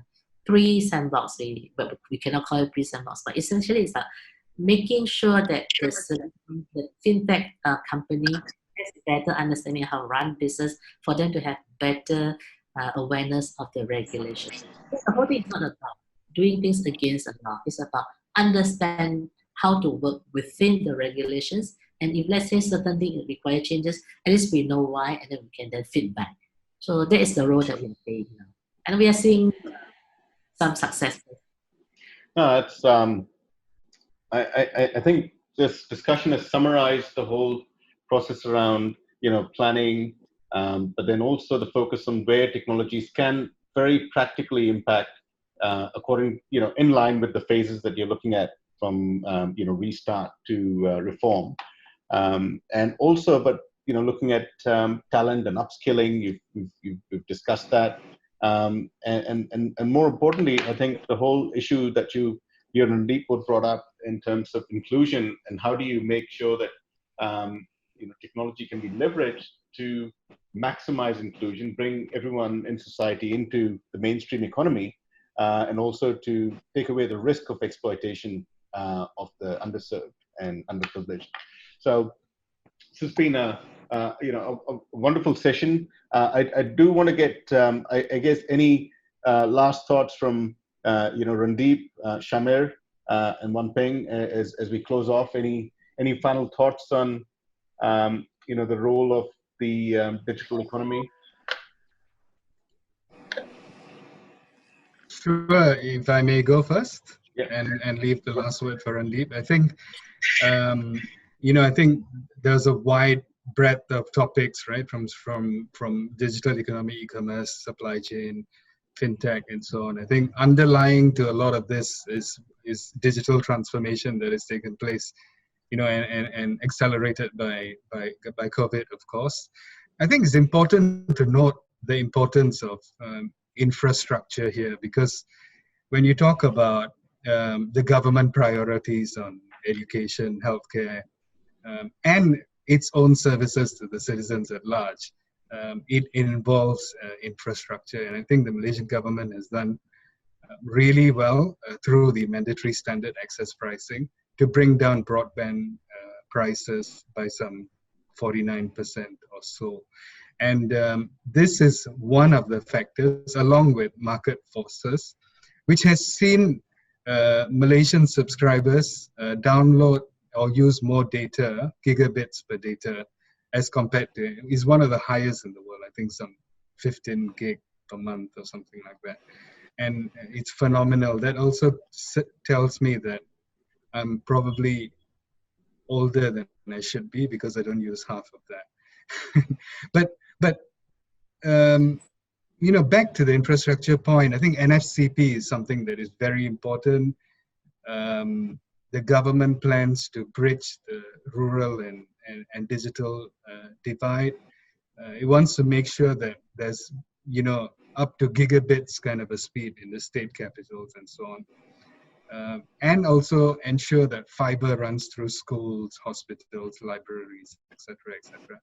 pre-sandbox. But we cannot call it pre-sandbox, but essentially it's making sure that the fintech company has better understanding how to run business for them to have better awareness of the regulations. The whole thing is not about doing things against the law. It's about understand how to work within the regulations. And if let's say certain things require changes, at least we know why, and then we can then feedback. So that is the role that we're playing now, and we are seeing some success. It's I think this discussion has summarized the whole process around planning, but then also the focus on where technologies can very practically impact according in line with the phases that you're looking at from restart to reform, and also but looking at talent and upskilling. You've discussed that, and more importantly, I think the whole issue that you and Randeep would brought up in terms of inclusion and how do you make sure that technology can be leveraged to maximize inclusion, bring everyone in society into the mainstream economy, and also to take away the risk of exploitation of the underserved and underprivileged. So this has been a wonderful session. I do want to get, I guess, any last thoughts from Randeep, Shamir, and Peng as we close off. Any final thoughts on the role of the digital economy? Sure, if I may go first, yeah. and leave the last word for Randeep. I think, I think there's a wide breadth of topics, right? From digital economy, e-commerce, supply chain, fintech, and so on. I think underlying to a lot of this is digital transformation that has taken place, and accelerated by COVID, of course. I think it's important to note the importance of infrastructure here, because when you talk about the government priorities on education, healthcare, and its own services to the citizens at large, it involves infrastructure. And I think the Malaysian government has done really well through the mandatory standard access pricing to bring down broadband prices by some 49% or so. And this is one of the factors, along with market forces, which has seen Malaysian subscribers download or use more data, gigabits per data, as compared to, is one of the highest in the world. I think some 15 gig per month or something like that. And it's phenomenal. That also tells me that I'm probably older than I should be, because I don't use half of that. but back to the infrastructure point, I think NFCP is something that is very important. The government plans to bridge the rural and digital divide. It wants to make sure that there's, up to gigabits kind of a speed in the state capitals and so on. And also ensure that fiber runs through schools, hospitals, libraries, etc., etc.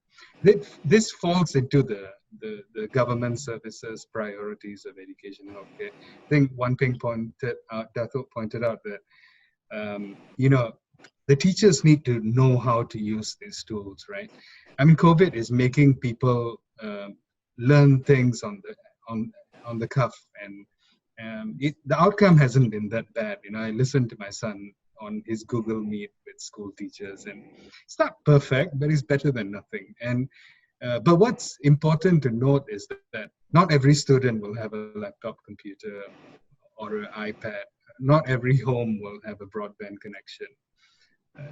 This falls into the government services priorities of education and healthcare. I think Peng Dato pointed out that the teachers need to know how to use these tools, right? I mean, COVID is making people learn things on the cuff, and the outcome hasn't been that bad. I listened to my son on his Google Meet with school teachers, and it's not perfect, but it's better than nothing. And but what's important to note is that not every student will have a laptop computer or an iPad. Not every home will have a broadband connection.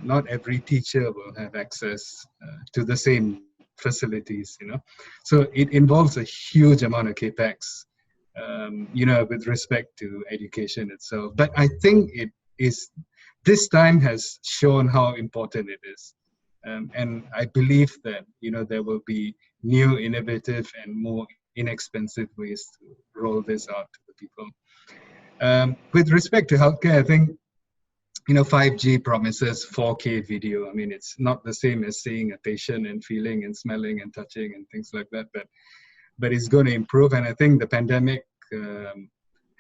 Not every teacher will have access to the same facilities, So it involves a huge amount of capex, with respect to education itself. But I think this time has shown how important it is. And I believe that, there will be new, innovative, and more inexpensive ways to roll this out to the people. With respect to healthcare, I think, 5G promises 4K video. I mean, it's not the same as seeing a patient and feeling and smelling and touching and things like that, but it's going to improve. And I think the pandemic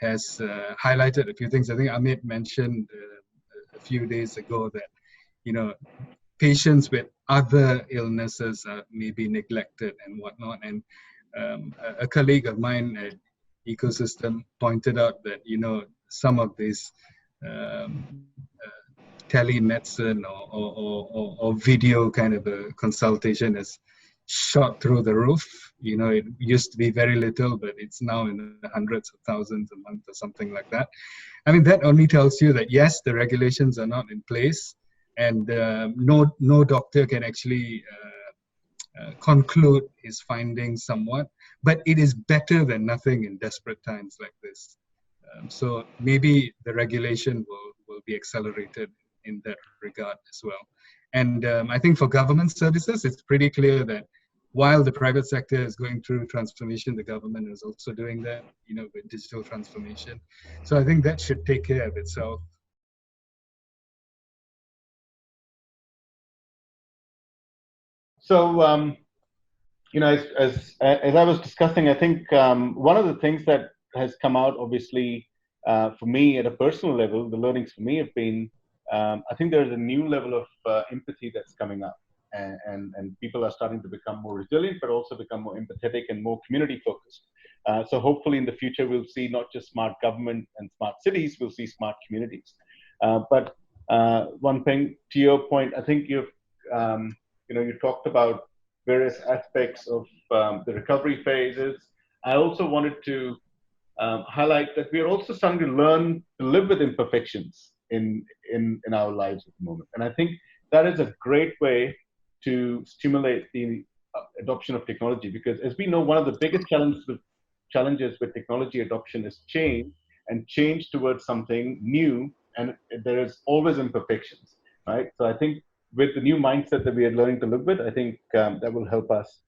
has highlighted a few things. I think Amit mentioned a few days ago that, patients with other illnesses are maybe neglected and whatnot. And a colleague of mine at Ecosystem pointed out that, some of these telemedicine or video kind of a consultation has shot through the roof. It used to be very little, but it's now in the hundreds of thousands a month or something like that. I mean, that only tells you that, yes, the regulations are not in place, and no doctor can actually conclude his findings somewhat, but it is better than nothing in desperate times like this. So maybe the regulation will be accelerated in that regard as well. And I think for government services, it's pretty clear that while the private sector is going through transformation, the government is also doing that, with digital transformation. So I think that should take care of itself. So, as I was discussing, I think one of the things that has come out, obviously, for me at a personal level, the learnings for me have been, I think there's a new level of empathy that's coming up, and people are starting to become more resilient, but also become more empathetic and more community focused. So hopefully in the future, we'll see not just smart government and smart cities, we'll see smart communities. But one thing, to your point, I think you talked about various aspects of the recovery phases. I also wanted to highlight that we are also starting to learn to live with imperfections in our lives at the moment. And I think that is a great way to stimulate the adoption of technology, because as we know, one of the biggest challenges with technology adoption is change, and change towards something new, and there is always imperfections, right? So I think with the new mindset that we are learning to live with, I think that will help us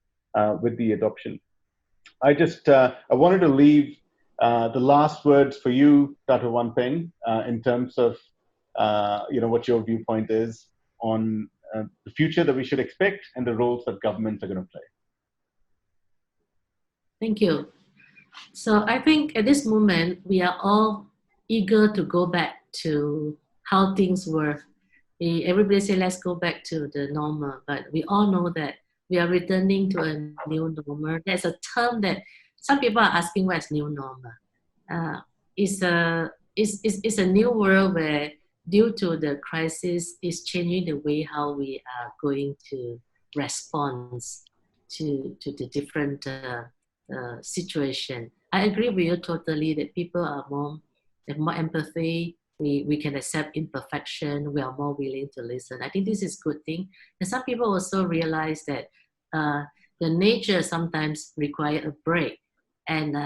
with the adoption. I wanted to leave the last words for you, Dato Peng, in terms of what your viewpoint is on the future that we should expect and the roles that governments are going to play. Thank you. So I think at this moment, we are all eager to go back to how things were. Everybody say, let's go back to the normal, but we all know that we are returning to a new normal. There's a term that some people are asking, what's new normal? It's a new world where, due to the crisis, is changing the way how we are going to respond to the different situation. I agree with you totally that people have more empathy. We can accept imperfection. We are more willing to listen. I think this is a good thing. And some people also realize that the nature sometimes require a break. And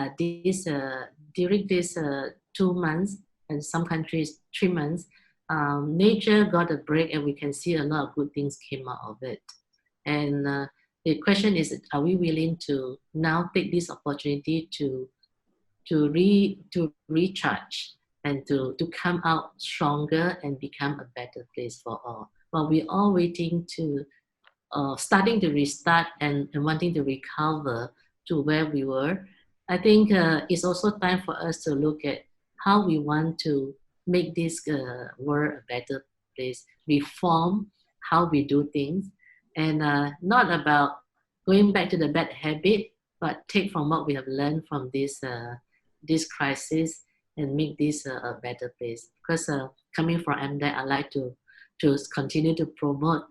during this 2 months, and some countries 3 months, nature got a break, and we can see a lot of good things came out of it. And the question is, are we willing to now take this opportunity to recharge and to come out stronger and become a better place for all? While we're all waiting to, starting to restart and wanting to recover to where we were, I think it's also time for us to look at how we want to make this world a better place, reform how we do things, and not about going back to the bad habit, but take from what we have learned from this crisis and make this a better place. Because coming from MDEC, I like to continue to promote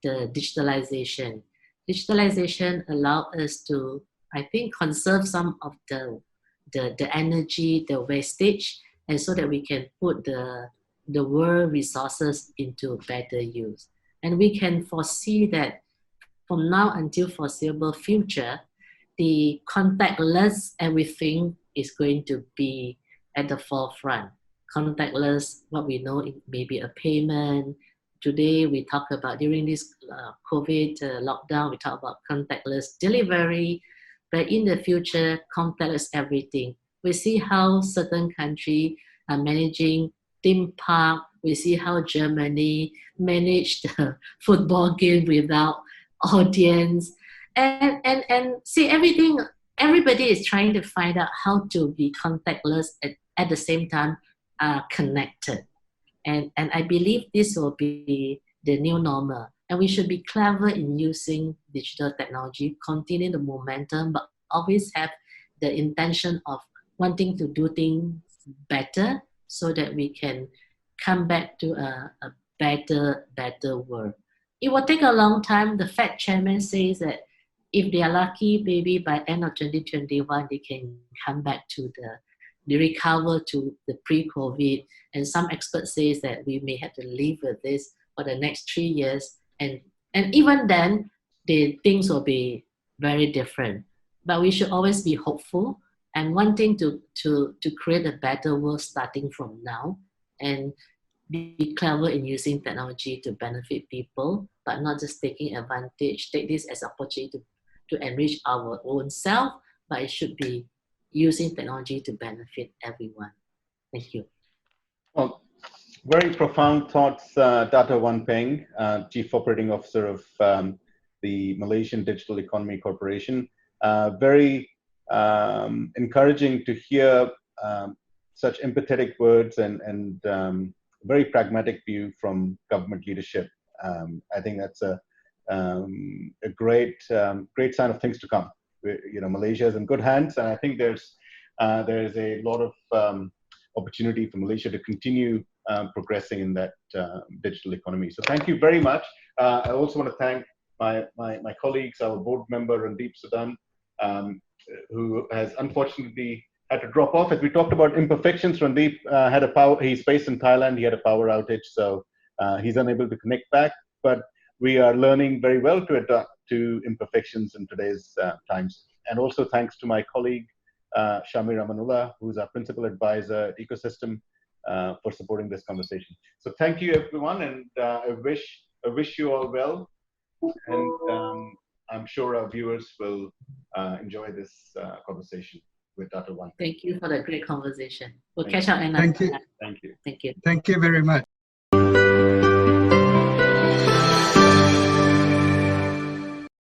the digitalization. Digitalization allows us to, I think, conserve some of the energy, the wastage, and so that we can put the world resources into better use. And we can foresee that from now until foreseeable future, the contactless everything is going to be at the forefront. Contactless, what we know, it may be a payment. Today we talk about, during this COVID lockdown, we talk about contactless delivery, but in the future, contactless everything. We see how certain countries are managing theme park. We see how Germany managed the football game without audience. And see, everybody is trying to find out how to be contactless at the same time connected. And I believe this will be the new normal. And we should be clever in using digital technology, continue the momentum, but always have the intention of wanting to do things better so that we can come back to a better world. It will take a long time. The Fed chairman says that if they are lucky, maybe by end of 2021, they can come back to the recover to the pre-COVID. And some experts say that we may have to live with this for the next 3 years. And even then, the things will be very different. But we should always be hopeful and wanting to create a better world starting from now. And be clever in using technology to benefit people, but not just taking advantage, take this as an opportunity to enrich our own self, but it should be using technology to benefit everyone. Thank you. Well, very profound thoughts, Dato Peng, Chief Operating Officer of the Malaysian Digital Economy Corporation. Very encouraging to hear such empathetic words and very pragmatic view from government leadership. I think that's a great sign of things to come. Malaysia is in good hands, and I think there's a lot of opportunity for Malaysia to continue progressing in that digital economy. So thank you very much. I also want to thank my colleagues, our board member Randeep Sudan, who has unfortunately had to drop off. As we talked about imperfections, Randeep he's based in Thailand, he had a power outage, so he's unable to connect back, but we are learning very well to adapt to imperfections in today's times. And also thanks to my colleague, Shamir Amanullah, who's our principal advisor at Ecosystem, for supporting this conversation. So thank you everyone, and I wish you all well, and I'm sure our viewers will enjoy this conversation with Dato. Thank you for the great conversation. We'll catch up another Thank you. time. Thank you. Thank you. Thank you very much.